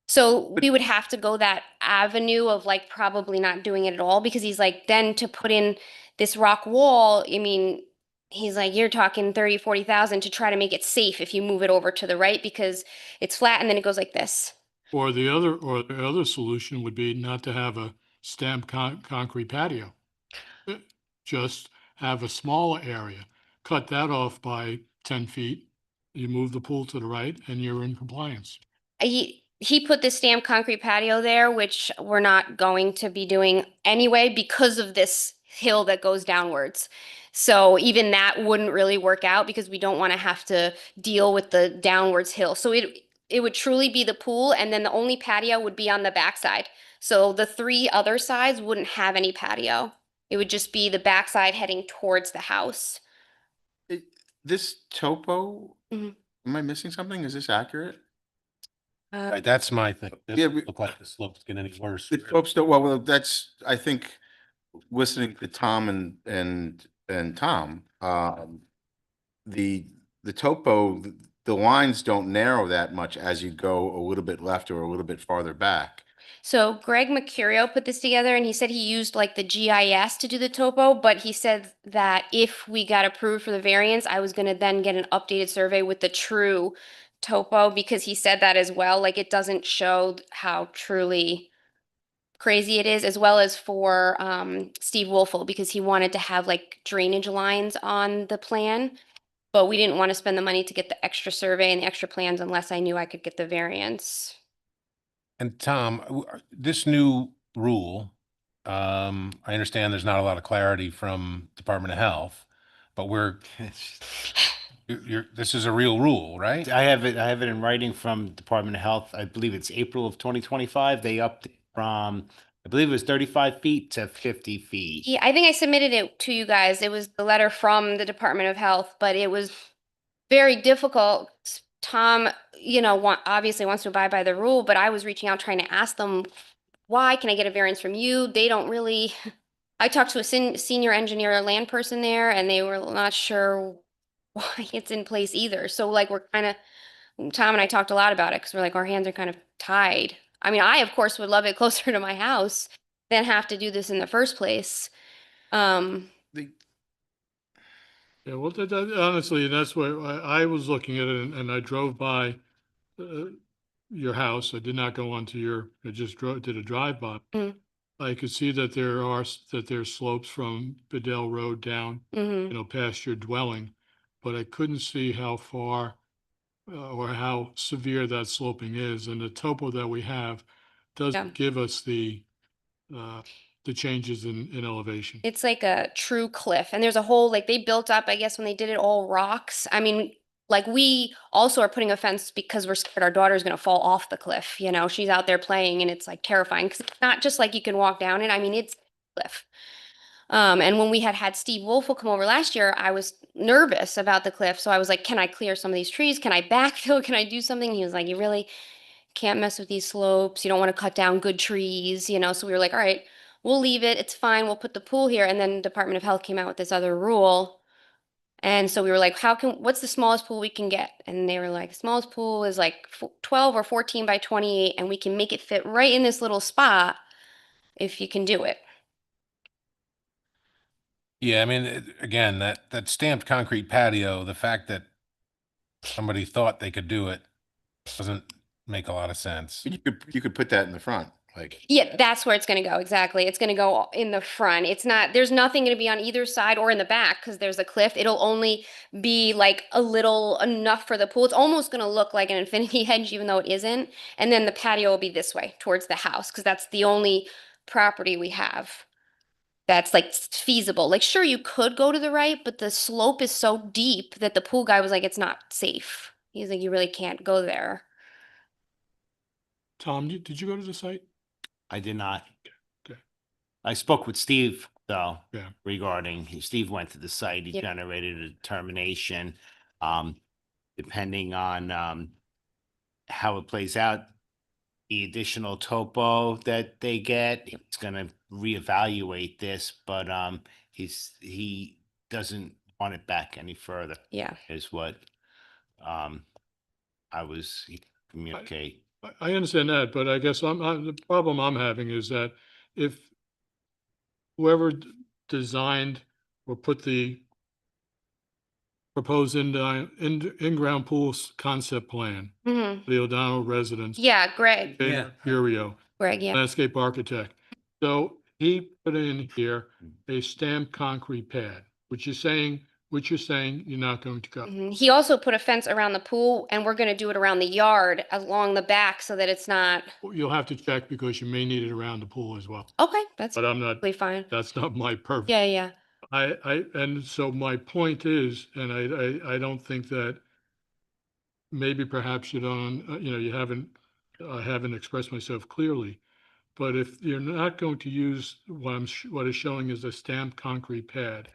So we would have to go that avenue of like probably not doing it at all because he's like, then to put in this rock wall, I mean, he's like, you're talking 30, 40,000 to try to make it safe if you move it over to the right because it's flat and then it goes like this. Or the other solution would be not to have a stamped concrete patio. Just have a smaller area, cut that off by 10 feet. You move the pool to the right and you're in compliance. He put the stamped concrete patio there, which we're not going to be doing anyway because of this hill that goes downwards. So even that wouldn't really work out because we don't want to have to deal with the downwards hill. So it would truly be the pool, and then the only patio would be on the backside. So the three other sides wouldn't have any patio. It would just be the backside heading towards the house. This topo, Mhm. am I missing something? Is this accurate? Right, that's my thing. It Yeah, doesn't look like the slope's getting any worse. The slopes don't, well, that's, I think, listening to Tom and Tom, the topo, the lines don't narrow that much as you go a little bit left or a little bit farther back. So Greg Mercurio put this together and he said he used like the GIS to do the topo, but he said that if we got approved for the variance, I was going to then get an updated survey with the true topo because he said that as well. Like it doesn't show how truly crazy it is, as well as for Steve Wolfel because he wanted to have like drainage lines on the plan. But we didn't want to spend the money to get the extra survey and the extra plans unless I knew I could get the variance. And Tom, this new rule, I understand there's not a lot of clarity from Department of Health, but this is a real rule, right? I have it in writing from Department of Health. I believe it's April of 2025. They upped it from, I believe it was 35 feet to 50 feet. Yeah, I think I submitted it to you guys. It was the letter from the Department of Health, but it was very difficult. Tom, obviously wants to abide by the rule, but I was reaching out trying to ask them, why can I get a variance from you? They don't really. I talked to a senior engineer, a land person there, and they were not sure why it's in place either. So like we're kind of, Tom and I talked a lot about it because we're like, our hands are kind of tied. I mean, I, of course, would love it closer to my house than have to do this in the first place. Yeah, well, honestly, that's why I was looking at it and I drove by your house. I did not go onto I just did a drive-by. Mm. I could see that there's slopes from Bedell Road down, Mm-hmm. past your dwelling, but I couldn't see how far or how severe that sloping is. And the topo that we have doesn't give us the changes in elevation. It's like a true cliff, and there's a whole, like they built up, I guess when they did it, all rocks. I mean, like we also are putting a fence because we're scared our daughter's going to fall off the cliff. She's out there playing and it's like terrifying because it's not just like you can walk down it. I mean, it's a cliff. And when we had Steve Wolfel come over last year, I was nervous about the cliff. So I was like, can I clear some of these trees? Can I backfill? Can I do something? He was like, you really can't mess with these slopes. You don't want to cut down good trees, you know? So we were like, all right, we'll leave it. It's fine. We'll put the pool here. And then Department of Health came out with this other rule. And so we were like, what's the smallest pool we can get? And they were like, smallest pool is like 12 or 14 by 28, and we can make it fit right in this little spot if you can do it. Yeah, I mean, again, that stamped concrete patio, the fact that somebody thought they could do it doesn't make a lot of sense. You could put that in the front, like. Yeah, that's where it's going to go. Exactly. It's going to go in the front. It's not, there's nothing going to be on either side or in the back because there's a cliff. It'll only be like a little enough for the pool. It's almost going to look like an infinity hedge, even though it isn't. And then the patio will be this way towards the house because that's the only property we have that's like feasible. Like, sure, you could go to the right, but the slope is so deep that the pool guy was like, it's not safe. He's like, you really can't go there. Tom, did you go to the site? I did not. Okay. I spoke with Steve though. Yeah. Regarding, Steve went to the site, he Yep. generated a determination. Depending on how it plays out, the additional topo that they get, he's gonna reevaluate this, but he doesn't want it back any further, Yeah. is what I was communicate. I understand that, but I guess the problem I'm having is that if whoever designed or put the proposed in-ground pools concept plan, Mm-hmm. the O'Donnell residence. Yeah, Greg. Jay Mercurio, Greg, yeah. landscape architect. So he put in here a stamped concrete pad, which you're saying you're not going to go. Mhm. He also put a fence around the pool, and we're gonna do it around the yard along the back so that it's not. You'll have to check because you may need it around the pool as well. Okay, that's But I'm not, totally fine. that's not my purview. Yeah, yeah. And so my point is, and I don't think that maybe perhaps you don't, you haven't, I haven't expressed myself clearly. But if you're not going to use what is showing as a stamped concrete pad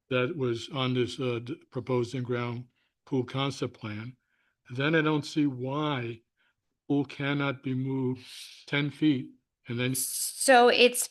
that was on this proposed in-ground pool concept plan, then I don't see why pool cannot be moved 10 feet and then So it's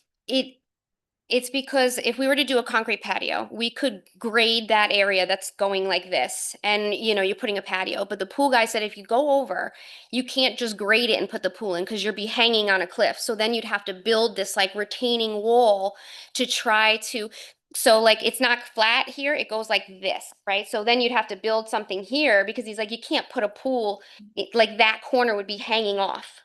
because if we were to do a concrete patio, we could grade that area that's going like this. And, you're putting a patio. But the pool guy said if you go over, you can't just grade it and put the pool in because you'll be hanging on a cliff. So then you'd have to build this like retaining wall to try to. So like it's not flat here, it goes like this, right? So then you'd have to build something here because he's like, you can't put a pool, like that corner would be hanging off.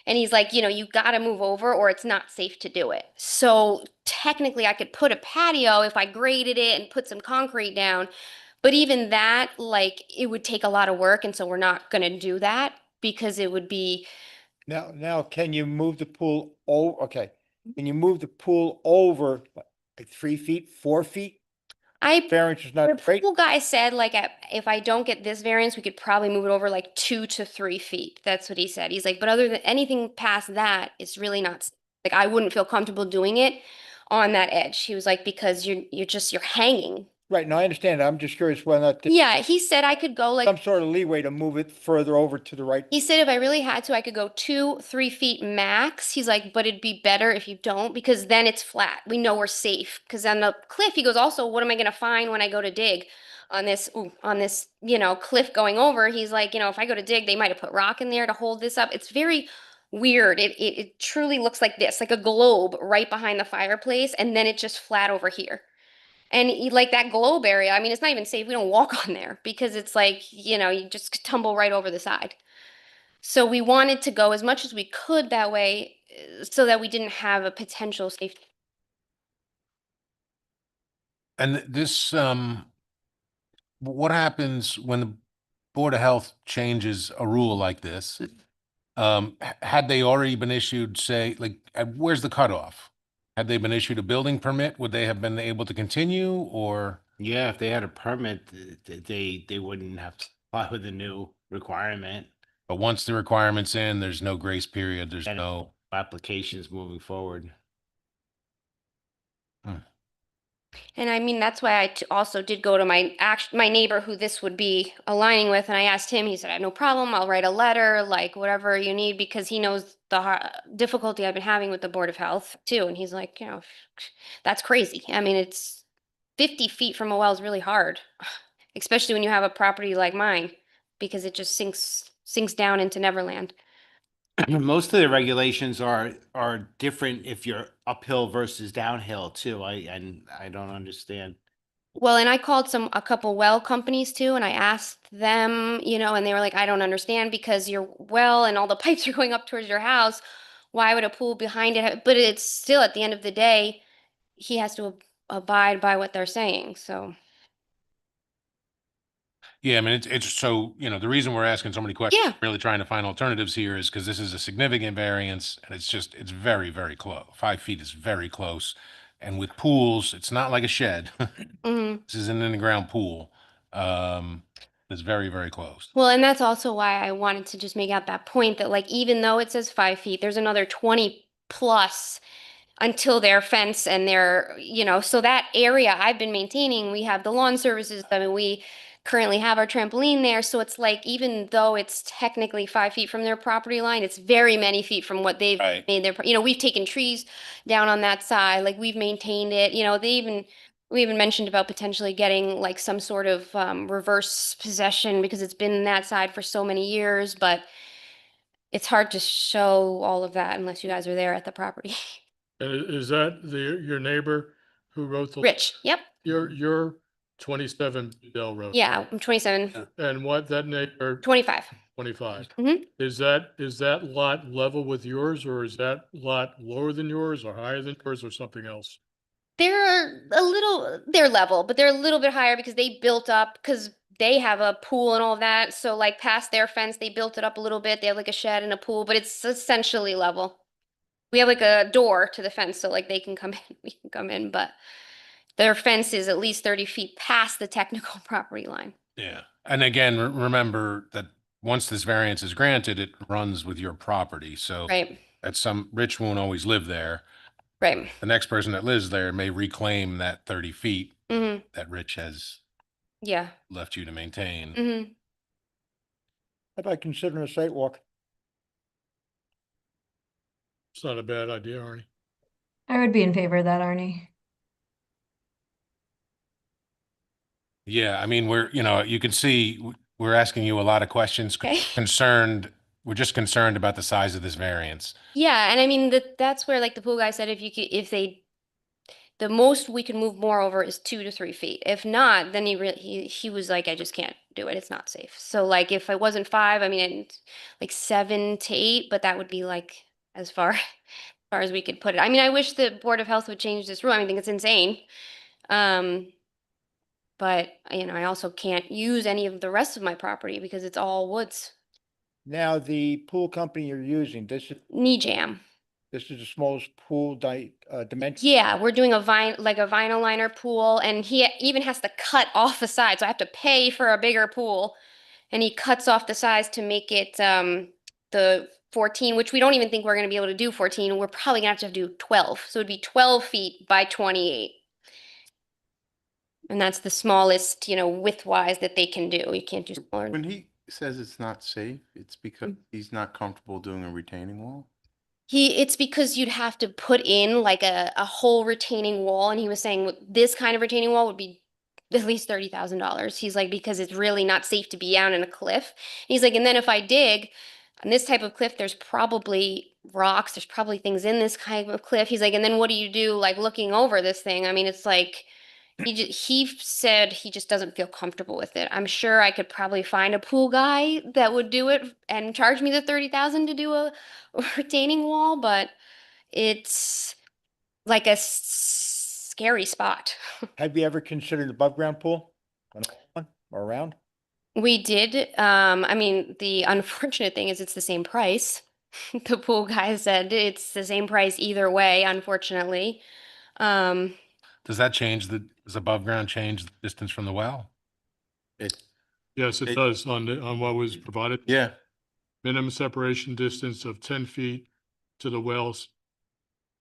And he's like, you got to move over or it's not safe to do it. So technically, I could put a patio if I graded it and put some concrete down. But even that, like, it would take a lot of work. And so we're not going to do that because it would be. Now, can you move the pool okay, can you move the pool over like 3 feet, 4 feet? Variance is The not great. pool guy said, like, if I don't get this variance, we could probably move it over like 2 to 3 feet. That's what he said. He's like, but other than anything past that, it's really not, like, I wouldn't feel comfortable doing it on that edge. He was like, because you're hanging. Right, now I understand. I'm just curious whether or not there's Yeah, he said I could go like. some sort of leeway to move it further over to the right. He said if I really had to, I could go 2-3 feet max. He's like, but it'd be better if you don't because then it's flat. We know we're safe. Because on the cliff, he goes, also, what am I going to find when I go to dig on this, cliff going over? He's like, if I go to dig, they might have put rock in there to hold this up. It's very weird. It truly looks like this, like a globe right behind the fireplace, and then it's just flat over here. And like that globe area, I mean, it's not even safe. We don't walk on there because it's like, you just tumble right over the side. So we wanted to go as much as we could that way so that we didn't have a potential safety. And this, what happens when the Board of Health changes a rule like this? Had they already been issued, say, like, where's the cutoff? Had they been issued a building permit, would they have been able to continue or? Yeah, if they had a permit, they wouldn't have to apply with a new requirement. But once the requirement's in, there's no grace period, there's And no. applications moving forward. Hmm. And I mean, that's why also did go to my neighbor who this would be aligning with, and I asked him, he said, I have no problem, I'll write a letter, like whatever you need, because he knows the difficulty I've been having with the Board of Health too. And he's like, that's crazy. I mean, it's 50 feet from a well is really hard, especially when you have a property like mine, because it just sinks down into Neverland. Most of the regulations are different if you're uphill versus downhill too. I don't understand. Well, and I called a couple well companies too, and I asked them, and they were like, I don't understand because your well and all the pipes are going up towards your house. Why would a pool behind it but it's still at the end of the day, he has to abide by what they're saying. So, Yeah, I mean, it's so, the reason we're asking so many questions, yeah. really trying to find alternatives here is because this is a significant variance and it's very, very close. 5 feet is very close. And with pools, it's not like a shed. hmm This is an in-the-ground pool. It's very, very close. Well, and that's also why I wanted to just make out that point that like even though it says 5 feet, there's another 20 plus until their fence and their, so that area I've been maintaining, we have the lawn services. I mean, we currently have our trampoline there. So it's like, even though it's technically 5 feet from their property line, it's very many feet from what they've Right. made their, we've taken trees down on that side, like we've maintained it, we even mentioned about potentially getting like some sort of reverse possession because it's been that side for so many years, but it's hard to show all of that unless you guys are there at the property. And is that your neighbor who wrote the? Rich, yep. Your 27 Bedell Road? Yeah, I'm 27, And what that neighbor, 25. 25? Mhm. Is that lot level with yours, or is that lot lower than yours or higher than yours or something else? They're level, but they're a little bit higher because they built up, because they have a pool and all that. So like past their fence, they built it up a little bit. They have like a shed and a pool, but it's essentially level. We have like a door to the fence, so like they can come in, we can come in, but their fence is at least 30 feet past the technical property line. Yeah. And again, remember that once this variance is granted, it runs with your property. So Right, Rich won't always live there. right. The next person that lives there may reclaim that 30 feet hmm that Rich has Yeah. left you to maintain. hmm I'd like considering a site walk. It's not a bad idea, Arnie. I would be in favor of that, Arnie. Yeah, I mean, you can see we're asking you a lot of questions, Okay. we're just concerned about the size of this variance. Yeah, and I mean that's where like the pool guy said the most we can move more over is 2 to 3 feet. If not, then he was like, I just can't do it. It's not safe. So like if it wasn't 5, I mean like 7 to 8, but that would be like as far as we could put it. I mean, I wish the Board of Health would change this rule. I think it's insane. But I also can't use any of the rest of my property because it's all woods. Now, the pool company you're using, Knee jam. this is the smallest pool dimension? Yeah, we're doing a vinyl liner pool, and he even has to cut off the side, so I have to pay for a bigger pool, and he cuts off the sides to make it the 14, which we don't even think we're going to be able to do 14. We're probably going to have to do 12, so it'd be 12 feet by 28. And that's the smallest, width-wise that they can do. You can't do smaller. When he says it's not safe, it's because he's not comfortable doing a retaining wall? It's because you'd have to put in like a whole retaining wall, and he was saying this kind of retaining wall would be at least $30,000. He's like, because it's really not safe to be down in a cliff. He's like, and then if I dig on this type of cliff, there's probably rocks, there's probably things in this kind of cliff. He's like, and then what do you do like looking over this thing? I mean, it's like he said he just doesn't feel comfortable with it. I'm sure I could probably find a pool guy that would do it and charge me the 30,000 to do a retaining wall, but it's like a scary spot. Have you ever considered above ground pool? An old one or around? We did. I mean, the unfortunate thing is it's the same price. The pool guy said it's the same price either way, unfortunately. Does above ground change the distance from the well? Yes, it does on what was provided. Yeah. Minimum separation distance of 10 feet to the wells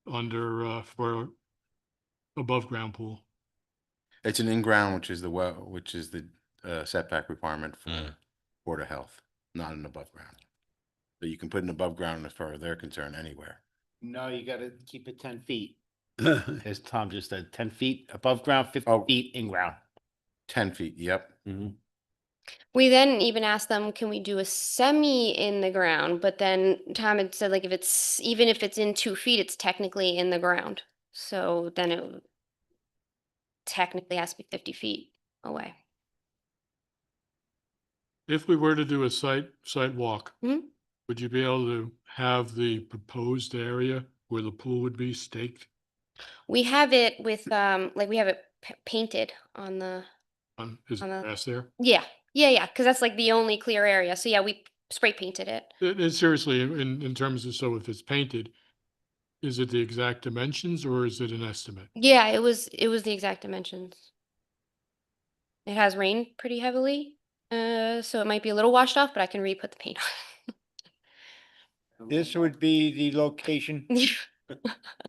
for above ground pool. It's an in-ground, which is the well, which is the setback requirement for Mm. Board of Health, not an above ground. So you can put an above ground as far as they're concerned anywhere. No, you gotta keep it 10 feet. As Tom just said, 10 feet above ground, 50 Oh. feet in ground. 10 feet, yep. We then even asked them, can we do a semi in the ground? But then Tom had said, like, even if it's in 2 feet, it's technically in the ground. So then it technically has to be 50 feet away. If we were to do a site walk, Mhm. would you be able to have the proposed area where the pool would be staked We have it with, like, we have it painted on the, on, is On the- grass there? yeah, because that's like the only clear area. So yeah, we spray painted it. Seriously, in terms of, so if it's painted, is it the exact dimensions or is it an estimate? Yeah, it was the exact dimensions. It has rained pretty heavily, so it might be a little washed off, but I can re-put the paint This would be the location,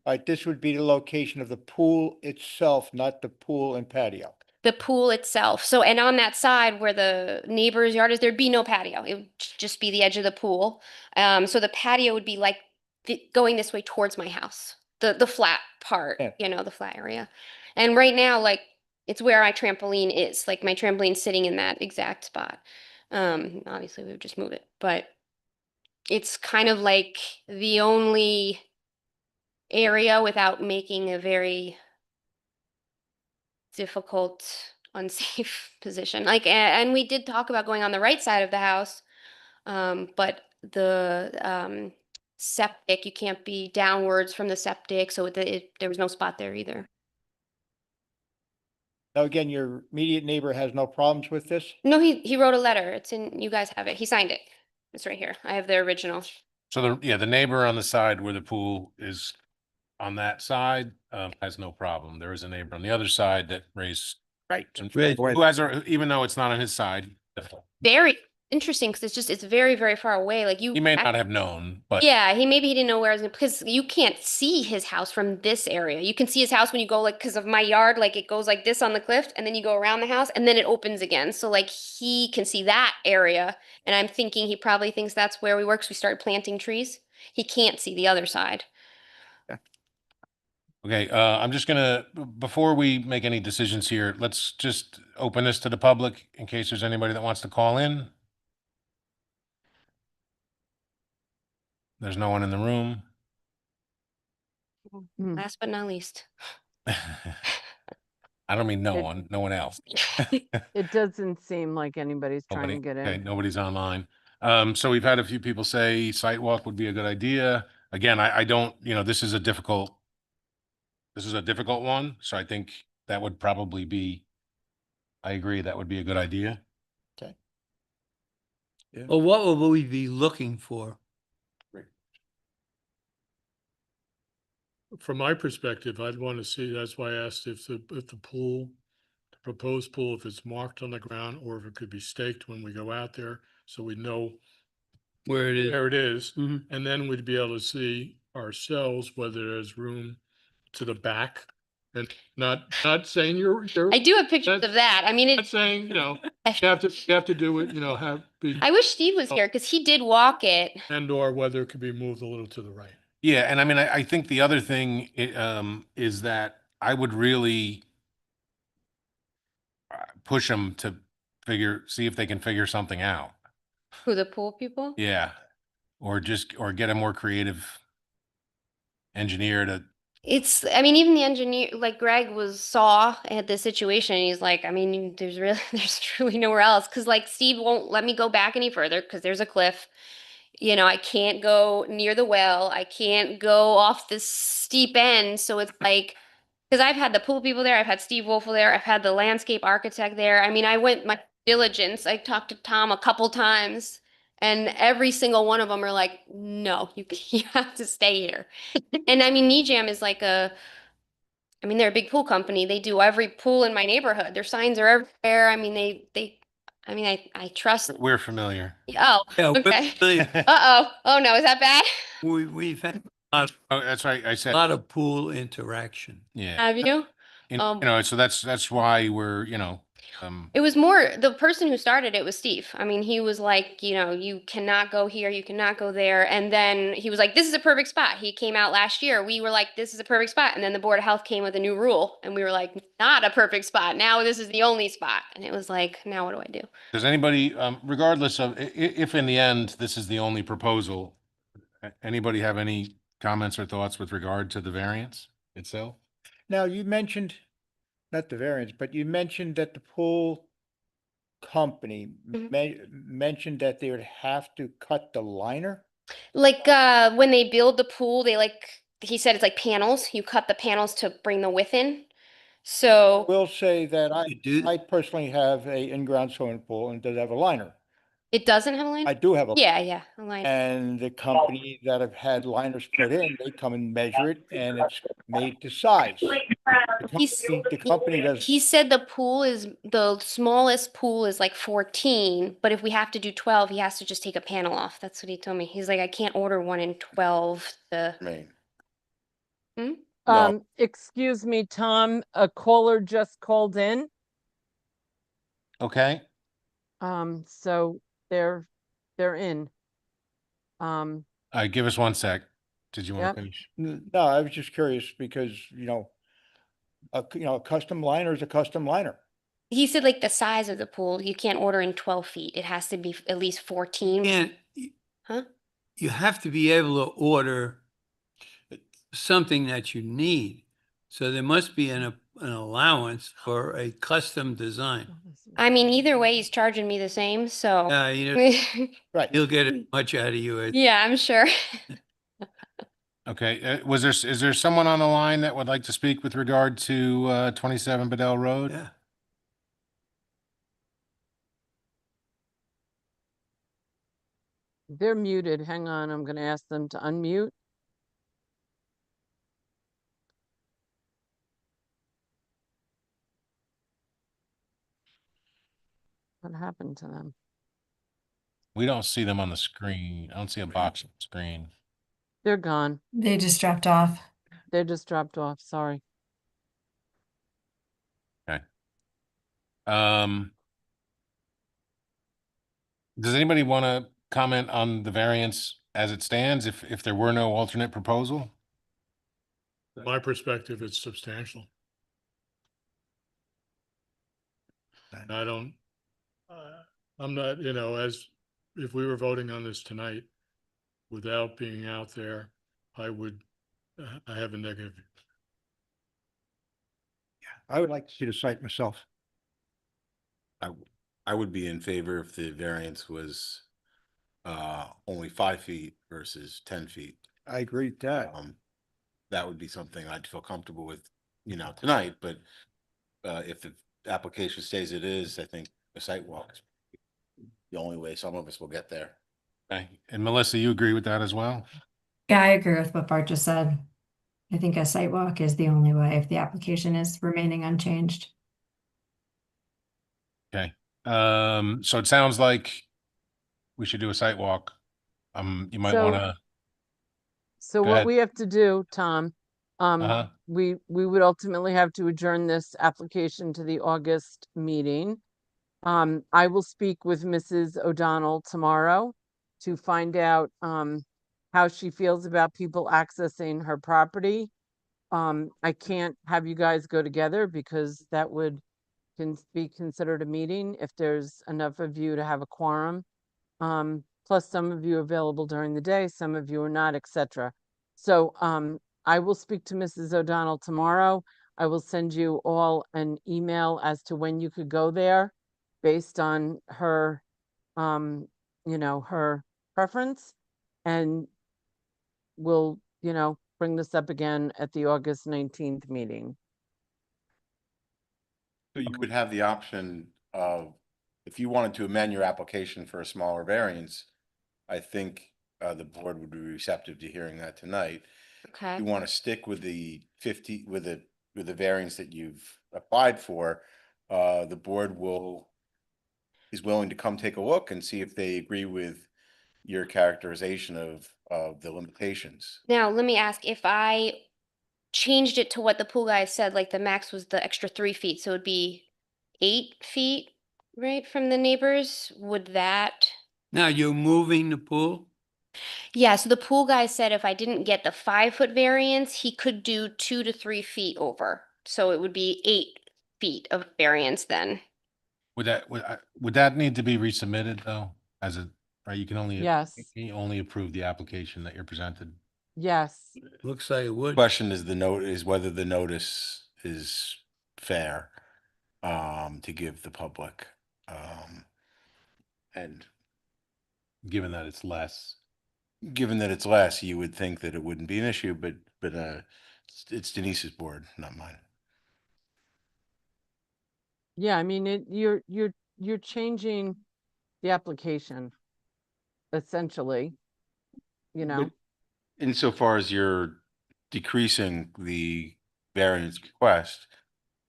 on. this would be the location of the pool itself, not the pool and patio. The pool itself. So, and on that side where the neighbor's yard is, there'd be no patio. It would just be the edge of the pool. So the patio would be like going this way towards my house, the flat part, Yeah. the flat area. And right now, like, it's where my trampoline is. Like, my trampoline's sitting in that exact spot. Obviously we would just move it, but it's kind of like the only area without making a very difficult, unsafe position. Like, and we did talk about going on the right side of the house, but the septic, you can't be downwards from the septic, so there was no spot there either. Now, again, your immediate neighbor has no problems with this? No, he wrote a letter. It's in, you guys have it. He signed it. It's right here. I have the original. So the neighbor on the side where the pool is on that side, has no problem. There is a neighbor on the other side that raised. Right. Right. Who has, even though it's not on his side. Very interesting because it's very, very far away. Like, He may not have known, but. Yeah, maybe he didn't know where I was gonna, because you can't see his house from this area. You can see his house when you go, like, because of my yard, like, it goes like this on the cliff, and then you go around the house, and then it opens again. So, like, he can see that area, and I'm thinking he probably thinks that's where we work, 'cause we started planting trees. He can't see the other side. Okay, I'm just gonna, before we make any decisions here, let's just open this to the public in case there's anybody that wants to call in. There's no one in the room. Hmm. Last but not least. I don't mean no one else. It doesn't seem like anybody's trying to Nobody, get okay, in. nobody's online. So we've had a few people say site walk would be a good idea. Again, I don't, this is a difficult one, so I think that would probably be, I agree, that would be a good idea. Well, what will we be looking for? From my perspective, I'd want to see, that's why I asked if the pool, the proposed pool, if it's marked on the ground or if it could be staked when we go out there, so we know Where it is? where it is. Mhm. And then we'd be able to see ourselves whether there's room to the back. And not saying you're I do have pictures That's- of that. I mean, not saying, you have to do it, I wish Steve was here, because he did walk it. and or whether it could be moved a little to the right. Yeah, and I mean, I think the other thing is that I would really push them to see if they can figure something out. Who, the pool people? Yeah, or get a more creative engineer to. I mean, even the engineer, like Greg saw at the situation, and he's like, I mean, there's truly nowhere else. Cause like Steve won't let me go back any further because there's a cliff. I can't go near the well. I can't go off this steep end. So it's like, because I've had the pool people there, I've had Steve Wolfel there, I've had the landscape architect there. I mean, I went my diligence. I talked to Tom a couple times, and every single one of them are like, no, you have to stay here. And I mean, Nijam is like they're a big pool company. They do every pool in my neighborhood. Their signs are everywhere. I mean, I trust. We're familiar. Oh, Yeah, okay. really, Oh no, is that bad? we've had a Oh, that's right. I said, lot of pool interaction. yeah. Have you? So that's why we're, It was more the person who started it was Steve. I mean, he was like, you cannot go here, you cannot go there. And then he was like, this is a perfect spot. He came out last year. We were like, this is a perfect spot. And then the Board of Health came with a new rule. And we were like, not a perfect spot. Now this is the only spot. And it was like, now what do I do? does anybody, regardless of if in the end this is the only proposal, anybody have any comments or thoughts with regard to the variance itself? Now, you mentioned, not the variance, but you mentioned that the pool company mentioned that they would have to cut the liner. Like when they build the pool, he said it's like panels. You cut the panels to bring the width in. So Will say that do- I personally have a in-ground swimming pool and does have a liner. it doesn't have a line? I do have a. Yeah, a line. And the company that have had liners put in, they come and measure it and it's made to size. The company does. He said the smallest pool is like 14, but if we have to do 12, he has to just take a panel off. That's what he told me. He's like, I can't order one in 12 to. No. Excuse me, Tom, a caller just called in. Okay, So they're in. give us 1 sec. Did you want Yep. to finish? No, I was just curious because, a custom liner is a custom liner. He said like the size of the pool, you can't order in 12 feet. It has to be at least 14. And Huh? you have to be able to order something that you need. So there must be an allowance for a custom design. I mean, either way, he's charging me the same. So Right. He'll get as much out of you as. yeah, I'm sure. Okay, is there someone on the line that would like to speak with regard to 27 Bedell Road? Yeah. They're muted. Hang on, I'm gonna ask them to unmute. What happened to them? We don't see them on the screen. I don't see a box on the screen. They're gone. They just dropped off. They just dropped off. Sorry. Okay. Does anybody want to comment on the variance as it stands if there were no alternate proposal? From my perspective, it's substantial. And I don't, I'm not, as if we were voting on this tonight without being out there, I have a negative. I would like to see the site myself. I would be in favor if the variance was only 5 feet versus 10 feet. I agree with that. That would be something I'd feel comfortable with, tonight, but if the application stays it is, I think a site walk is the only way some of us will get there. Okay, and Melissa, you agree with that as well? Yeah, I agree with what Bart just said. I think a site walk is the only way if the application is remaining unchanged. Okay, so it sounds like we should do a site walk. You might So- want to. So Go what ahead. we have to do, Tom, Uh-huh. we would ultimately have to adjourn this application to the August meeting. I will speak with Mrs. O'Donnell tomorrow to find out how she feels about people accessing her property. I can't have you guys go together because that would be considered a meeting if there's enough of you to have a quorum. Plus some of you are available during the day, some of you are not, etc. So I will speak to Mrs. O'Donnell tomorrow. I will send you all an email as to when you could go there based on her, her preference. And we'll, bring this up again at the August 19th meeting. So you would have the option of, if you wanted to amend your application for a smaller variance, I think the board would be receptive to hearing that tonight. Okay. You want to stick with the 50, with the variance that you've applied for, the board is willing to come take a look and see if they agree with your characterization of the limitations. Now, let me ask, if I changed it to what the pool guy said, like the max was the extra 3 feet, so it'd be 8 feet, right, from the neighbors, would that? Now you're moving the pool? Yeah, so the pool guy said if I didn't get the 5 foot variance, he could do 2 to 3 feet over. So it would be 8 feet of variance then. Would that need to be resubmitted though? As a, right, you can only. Yes. You only approve the application that you're presented. Yes. Looks like it would. Question is is whether the notice is fair, to give the public. And Given that it's less. given that it's less, you would think that it wouldn't be an issue, but, it's Denise's board, not mine. Yeah, I mean, you're changing the application essentially, you know. But insofar as you're decreasing the variance request,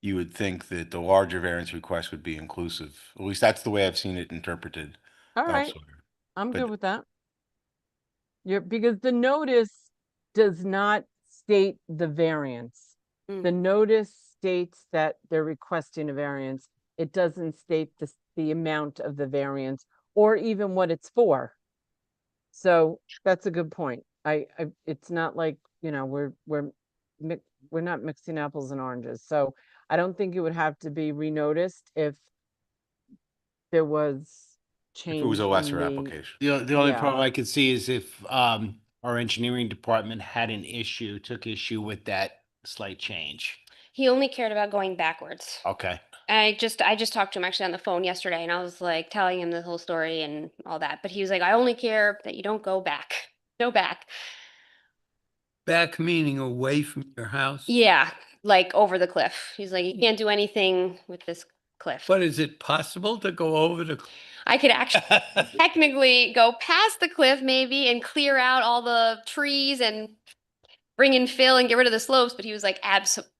you would think that the larger variance request would be inclusive. At least that's the way I've seen it interpreted All right, elsewhere. I'm but- good with that. Because the notice does not state the variance. The notice states that they're requesting a variance. It doesn't state the amount of the variance or even what it's for. So that's a good point. It's not like, you know, we're not mixing apples and oranges. So I don't think it would have to be renoticed if there was change. If it was a in lesser the- application. The only Yeah. problem I could see is if our engineering department had took issue with that slight change. He only cared about going backwards. Okay. I just talked to him actually on the phone yesterday, and I was like telling him the whole story and all that. But he was like, I only care that you don't go back. Go back. Back meaning away from your house? Yeah, like over the cliff. He's like, you can't do anything with this cliff. But is it possible to go over the? I could actually technically go past the cliff maybe and clear out all the trees and bring in fill and get rid of the slopes. But he was like, absolutely.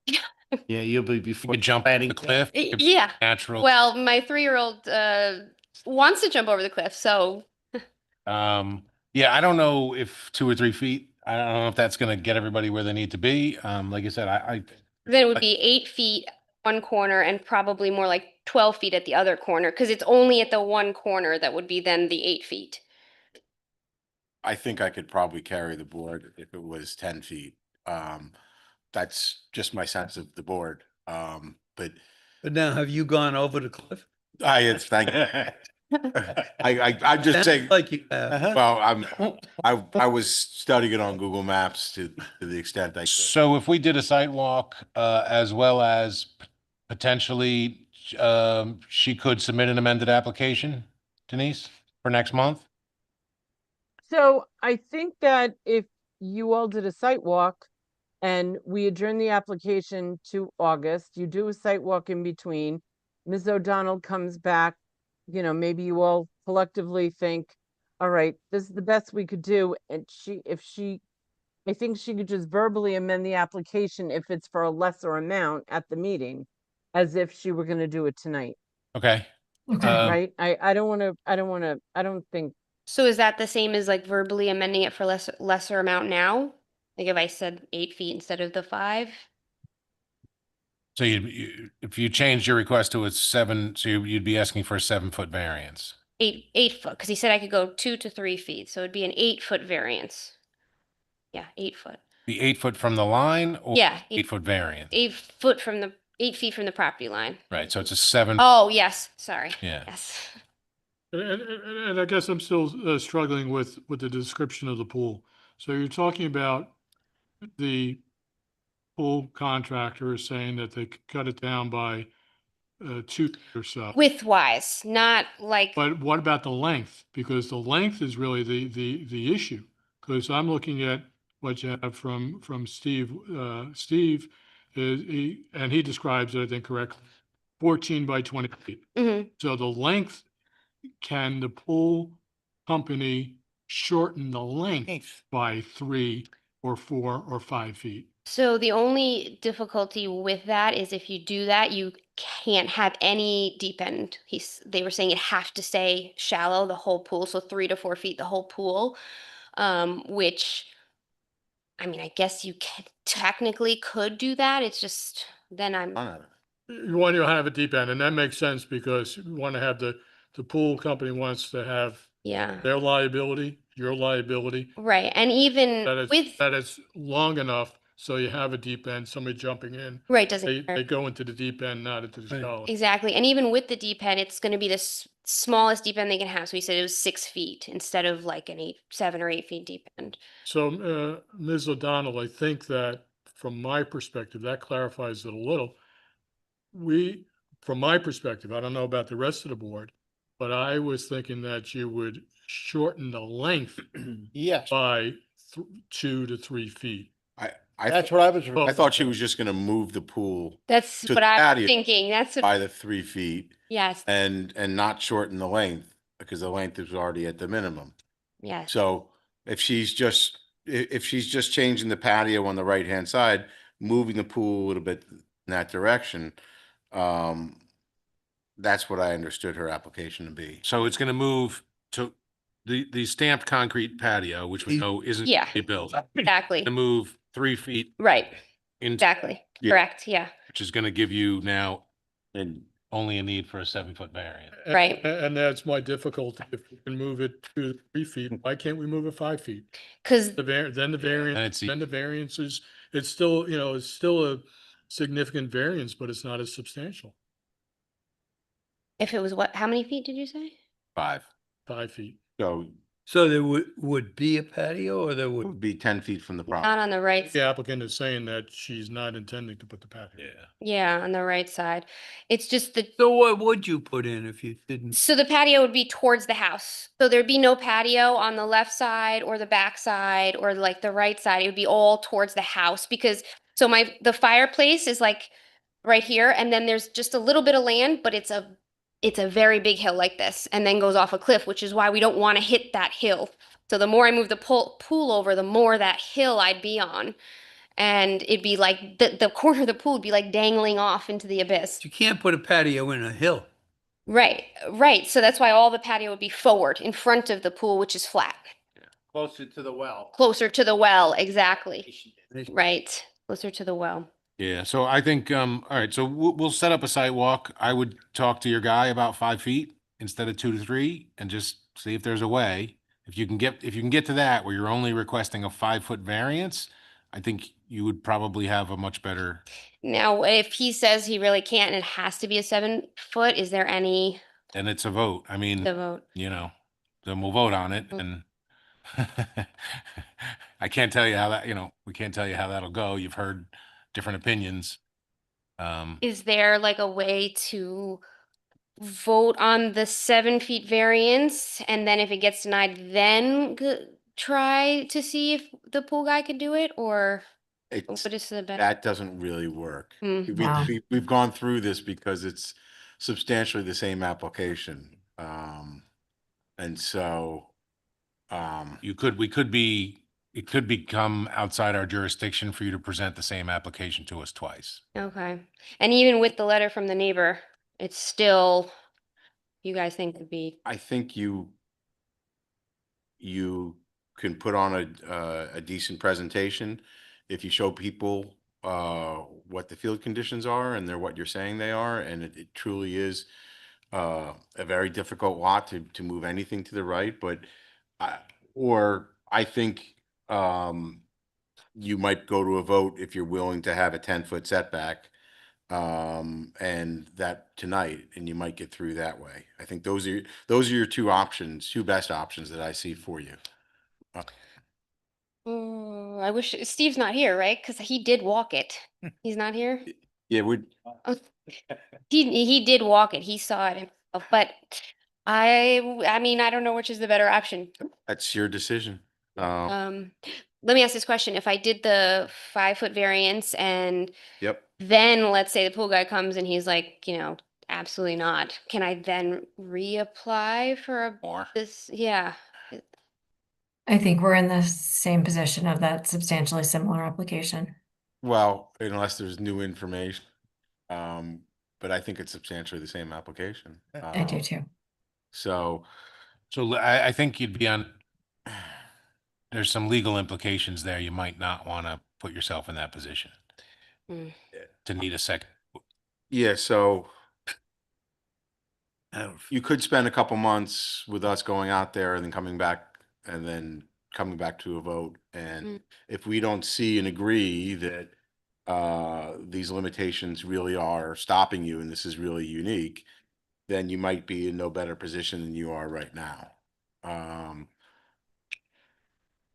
Yeah, you'll be You before could jump planning the cliff. Yeah. Natural. Well, my 3-year-old wants to jump over the cliff, so Yeah, I don't know if 2 or 3 feet, I don't know if that's gonna get everybody where they need to be. Like I said, then it would be 8 feet one corner and probably more like 12 feet at the other corner because it's only at the one corner that would be then the 8 feet. I think I could probably carry the board if it was 10 feet. That's just my sense of the board. But But now, have you gone over the cliff? I'm just Sounds saying, like you have. well, I was studying it on Google Maps to the extent I could. so if we did a site walk, as well as potentially, she could submit an amended application, Denise, for next month? So I think that if you all did a site walk and we adjourn the application to August, you do a site walk in between, Ms. O'Donnell comes back, you know, maybe you all collectively think, all right, this is the best we could do. And I think she could just verbally amend the application if it's for a lesser amount at the meeting, as if she were gonna do it tonight, Okay. Okay. right? I don't think, So is that the same as like verbally amending it for lesser amount now? Like if I said 8 feet instead of the 5? So if you changed your request to a 7, so you'd be asking for a 7-foot variance. 8 foot, because he said I could go 2 to 3 feet, so it'd be an 8-foot variance. Yeah, 8 foot. The 8 foot from the line or Yeah, 8-foot variance? 8 feet from the property line. Right, so it's a 7. Oh, yes, sorry. Yeah. Yes. And I guess I'm still struggling with the description of the pool. So you're talking about the pool contractor is saying that they could cut it down by 2 feet or so. Width-wise, not like, But what about the length? Because the length is really the issue. Because I'm looking at what you have from Steve. Steve and he describes it, I think, correctly, 14 by 20 feet. mhm. So the length, can the pool company shorten the length by 3 or 4 or 5 feet? So the only difficulty with that is if you do that, you can't have any deep end. They were saying it have to stay shallow, the whole pool, so 3 to 4 feet, the whole pool, which I mean, I guess you technically could do that. It's just, then I'm, I don't know. You want to have a deep end, and that makes sense because you want to have the pool company wants to have yeah, their liability, your liability, right. And even with, that it's long enough so you have a deep end, somebody jumping in. right, doesn't They matter. go into the deep end, not into the Right. shallow. Exactly. And even with the deep end, it's going to be the smallest deep end they can have. So he said it was 6 feet instead of like an 7 or 8 feet deep end. So, Ms. O'Donnell, I think that from my perspective, that clarifies it a little. From my perspective, I don't know about the rest of the board, but I was thinking that you would shorten the length Yes, by 2 to 3 feet. that's what I was. Well, I thought she was just gonna move the pool That's to what the I'm patio thinking. That's what, by the 3 feet yes, and not shorten the length because the length is already at the minimum. yes. So if she's just, if she's just changing the patio on the right-hand side, moving the pool a little bit in that direction, that's what I understood her application to be. So it's gonna move to the stamped concrete patio, which we know isn't Yeah. built. Exactly. To move 3 feet Right. into, Exactly. Yeah. Correct. Yeah. which is gonna give you now And only a need for a 7-foot variance. Right. And that's my difficulty. If we can move it 2 to 3 feet, why can't we move it 5 feet? Because Then the variance, And then the variance is, it's still, it's still a significant variance, but it's not as substantial, if it was what, how many feet did you say? 5. 5 feet. so So there would be a patio or there it would, would be 10 feet from the property. Not on the right. The applicant is saying that she's not intending to put the patio. Yeah, on the right side. It's just the, so what would you put in if you didn't? so the patio would be towards the house. So there'd be no patio on the left side or the back side or like the right side. It would be all towards the house because, so the fireplace is like right here, and then there's just a little bit of land, but it's a very big hill like this, and then goes off a cliff, which is why we don't want to hit that hill. So the more I move the pool over, the more that hill I'd be on. And it'd be like the corner of the pool would be like dangling off into the abyss. You can't put a patio in a hill. Right, right. So that's why all the patio would be forward in front of the pool, which is flat. Closer to the well. Closer to the well, exactly. Right, closer to the well. Yeah, so I think, all right, so we'll set up a site walk. I would talk to your guy about 5 feet instead of 2 to 3 and just see if there's a way. If you can get to that where you're only requesting a 5-foot variance, I think you would probably have a much better, Now, if he says he really can't and it has to be a 7 foot, is there any and it's a vote. I mean, to vote? then we'll vote on it Mm. and I can't tell you how that, we can't tell you how that'll go. You've heard different opinions. Is there like a way to vote on the 7 feet variance, and then if it gets denied, then try to see if the pool guy could do it, or It's, what is the better? that doesn't really work. Mm. No. We've gone through this because it's substantially the same application. And so, It could become outside our jurisdiction for you to present the same application to us twice. Okay. And even with the letter from the neighbor, it's still, you guys think would be, I think you can put on a decent presentation if you show people what the field conditions are and they're what you're saying they are, and it truly is a very difficult lot to move anything to the right, but I think you might go to a vote if you're willing to have a 10-foot setback and that tonight, and you might get through that way. I think those are your two best options that I see for you. I wish Steve's not here, right? Because he did walk it. He's not here? Yeah, Oh, he did walk it. He saw it himself, but I mean, I don't know which is the better option. that's your decision. Let me ask this question. If I did the 5-foot variance and Yep. then let's say the pool guy comes and he's like, absolutely not. Can I then reapply for Or this? Yeah. I think we're in the same position of that substantially similar application. Well, unless there's new information. But I think it's substantially the same application. I do too. So So I think you'd be on, there's some legal implications there. You might not want to put yourself in that position Mm. to need a second. Yeah, so I don't- you could spend a couple months with us going out there and then coming back and then coming back to a vote. And Mm. if we don't see and agree that these limitations really are stopping you and this is really unique, then you might be in no better position than you are right now.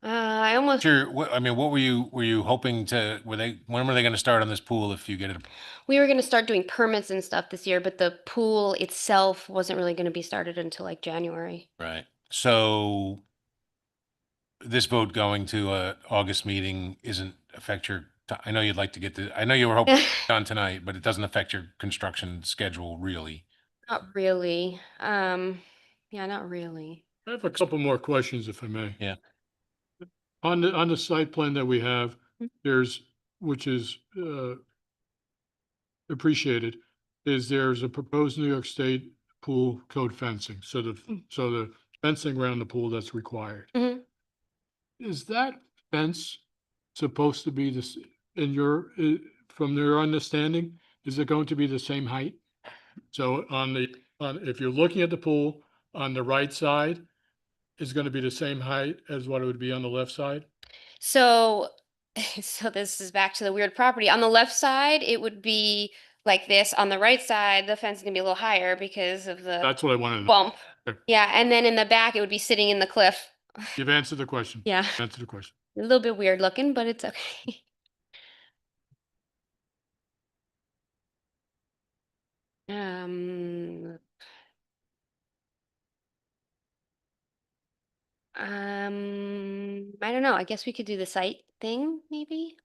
I almost, Sure. I mean, what were you hoping to, when were they going to start on this pool if you get it? we were gonna start doing permits and stuff this year, but the pool itself wasn't really gonna be started until like January. Right. So this vote going to a August meeting isn't affect your, I know you'd like to get I know you were hoping done tonight, but it doesn't affect your construction schedule really. Not really. Yeah, not really. I have a couple more questions if I may. Yeah. On the site plan that we have, which is appreciated, there's a proposed New York State pool code fencing. So the fencing around the pool that's required. Mhm. Is that fence supposed to be this, from your understanding, is it going to be the same height? So if you're looking at the pool on the right side, is going to be the same height as what it would be on the left side? So, so this is back to the weird property. On the left side, it would be like this. On the right side, the fence is gonna be a little higher because of the That's what I wanted to know. bump. Okay. Yeah, and then in the back, it would be sitting in the cliff. You've answered the question. Yeah, Answered the question. a little bit weird looking, but it's okay. Um, I don't know. I guess we could do the site thing, maybe.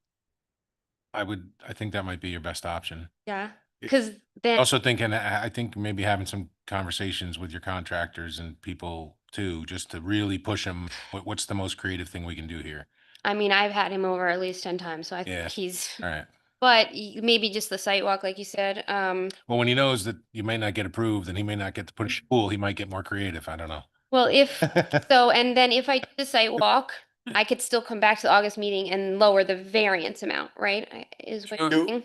I think that might be your best option. Yeah, because then Also thinking, I think maybe having some conversations with your contractors and people too, just to really push them. What's the most creative thing we can do here? I mean, I've had him over at least 10 times, so I Yeah. think he's. All right. But maybe just the site walk, like you said. Well, when he knows that you may not get approved and he may not get to push the pool, he might get more creative. I don't know. Well, if so, and then if I do the site walk, I could still come back to the August meeting and lower the variance amount, right? Is what Sure. you're saying?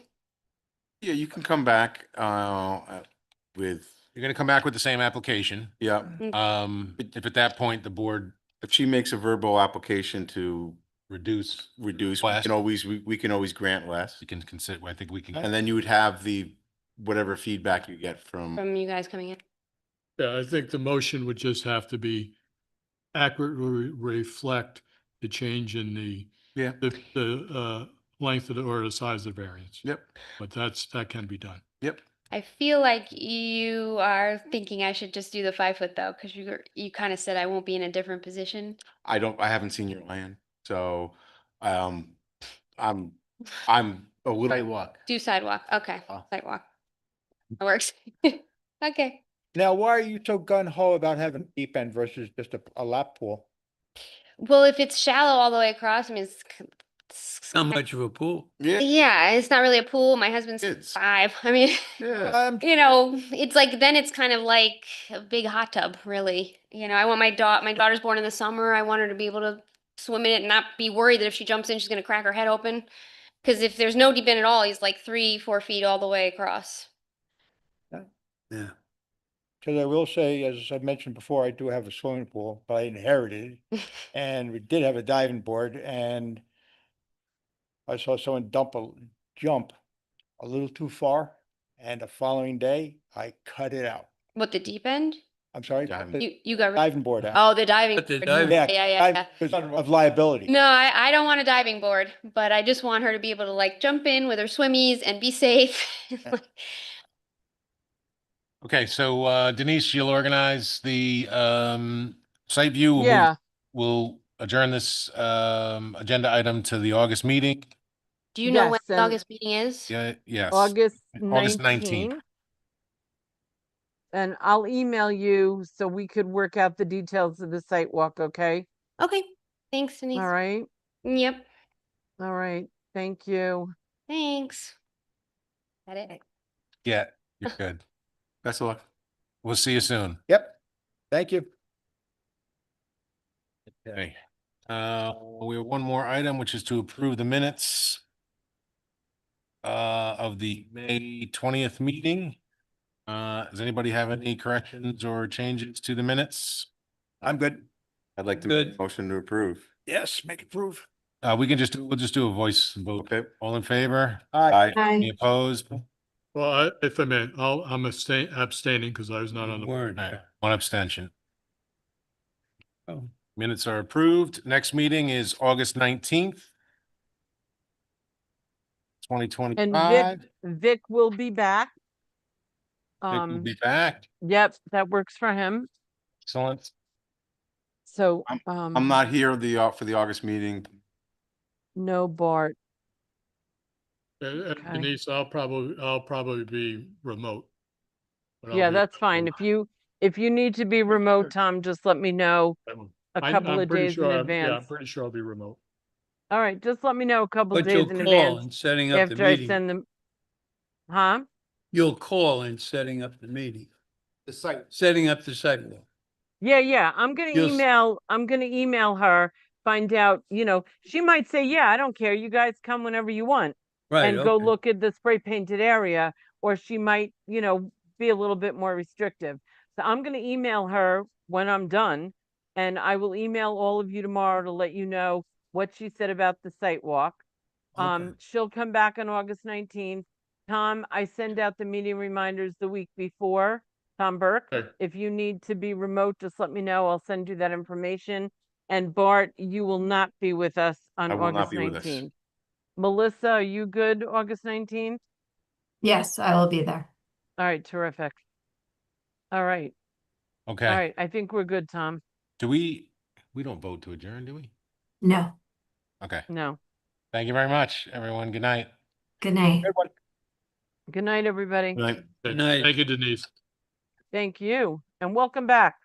Yeah, you can come back with, You're going to come back with the same application. yeah, If at that point the board if she makes a verbal application to reduce, reduce, Less. we can always grant less. you can consider, I think we can. And then you would have whatever feedback you get from, From you guys coming in. Yeah, I think the motion would just have to be accurately reflect the change in yeah, the length of or the size of the variance. yep, But that can be done. yep. I feel like you are thinking I should just do the 5 foot though, because you kind of said I won't be in a different position. I haven't seen your land, so, I'm a little. Sidewalk. Do sidewalk. Okay, Oh. sidewalk. That works. Okay. Now, why are you so gun ho about having deep end versus just a lap pool? Well, if it's shallow all the way across, I mean, it's Not much of a pool. Yeah, yeah, it's not really a pool. My husband's Kids. 5. I mean, yeah. you know, it's like then it's kind of like a big hot tub, really. You know, I want my daughter's born in the summer. I want her to be able to swim in it and not be worried that if she jumps in, she's gonna crack her head open. Because if there's no deep end at all, he's like 3-4 feet all the way across. Yeah. Because I will say, as I mentioned before, I do have a swimming pool, but I inherited it. And we did have a diving board, and I saw someone jump a little too far, and the following day, I cut it out. What, the deep end? I'm sorry, Diving. the You got rid- diving board out. Oh, the diving But the board. diving- Yeah, yeah. Because of liability. No, I don't want a diving board, but I just want her to be able to like jump in with her swimmies and be safe. Okay, so Denise, you'll organize the site view. Yeah, We'll adjourn this agenda item to the August meeting. Do you know when Yes, the and- August meeting is? Yeah, yes. August August 19th. 19th. And I'll email you so we could work out the details of the site walk, okay? Okay. Thanks, Denise. All right, Yep. all right, thank you. Thanks. That it? Yeah, you're good. Best of luck. We'll see you soon. Yep, thank you. Okay. We have one more item, which is to approve the minutes of the May 20th meeting. Does anybody have any corrections or changes to the minutes? I'm good. I'd like to Good. make a motion to approve. Yes, make it prove. We'll just do a voice vote. Okay. All in favor? Aye. Any opposed? Well, if I may, I'm abstaining because I was not on the. Word. All right, one abstention. Oh. Minutes are approved. Next meeting is August 19th. And 2025. Vic will be back. Vic will be Um, back. yep, that works for him. Excellent. So, I'm not here for the August meeting. no Bart. And Okay. Denise, I'll probably be remote. but I'll Yeah, be that's fine. available. If you need to be remote, Tom, just let me know a couple I'm of pretty days in sure I'm advance. pretty sure I'll be remote. All right, just let me know a couple of But you'll days in call advance in setting up the after I meeting. send them. Huh? You'll call in setting up the meeting, The site. setting up the sidewalk. Yeah. I'm gonna email her, find out, she might say, yeah, I don't care. You guys come whenever you want. Right, And go okay. look at the spray painted area, or she might, be a little bit more restrictive. So I'm gonna email her when I'm done, and I will email all of you tomorrow to let you know what she said about the site walk. Okay. She'll come back on August 19th. Tom, I send out the meeting reminders the week before. Tom Burke, Okay. if you need to be remote, just let me know. I'll send you that information. And Bart, you will not be with us on I will not August be with us. 19th. Melissa, are you good August 19th? Yes, I will be there. All right, terrific. All right. All Okay. right, I think we're good, Tom. We don't vote to adjourn, do we? No. Okay. No. Thank you very much, everyone. Good night. Good night. Good night, everybody. Good night. Good night. Thank you, Denise. Thank you, and welcome back.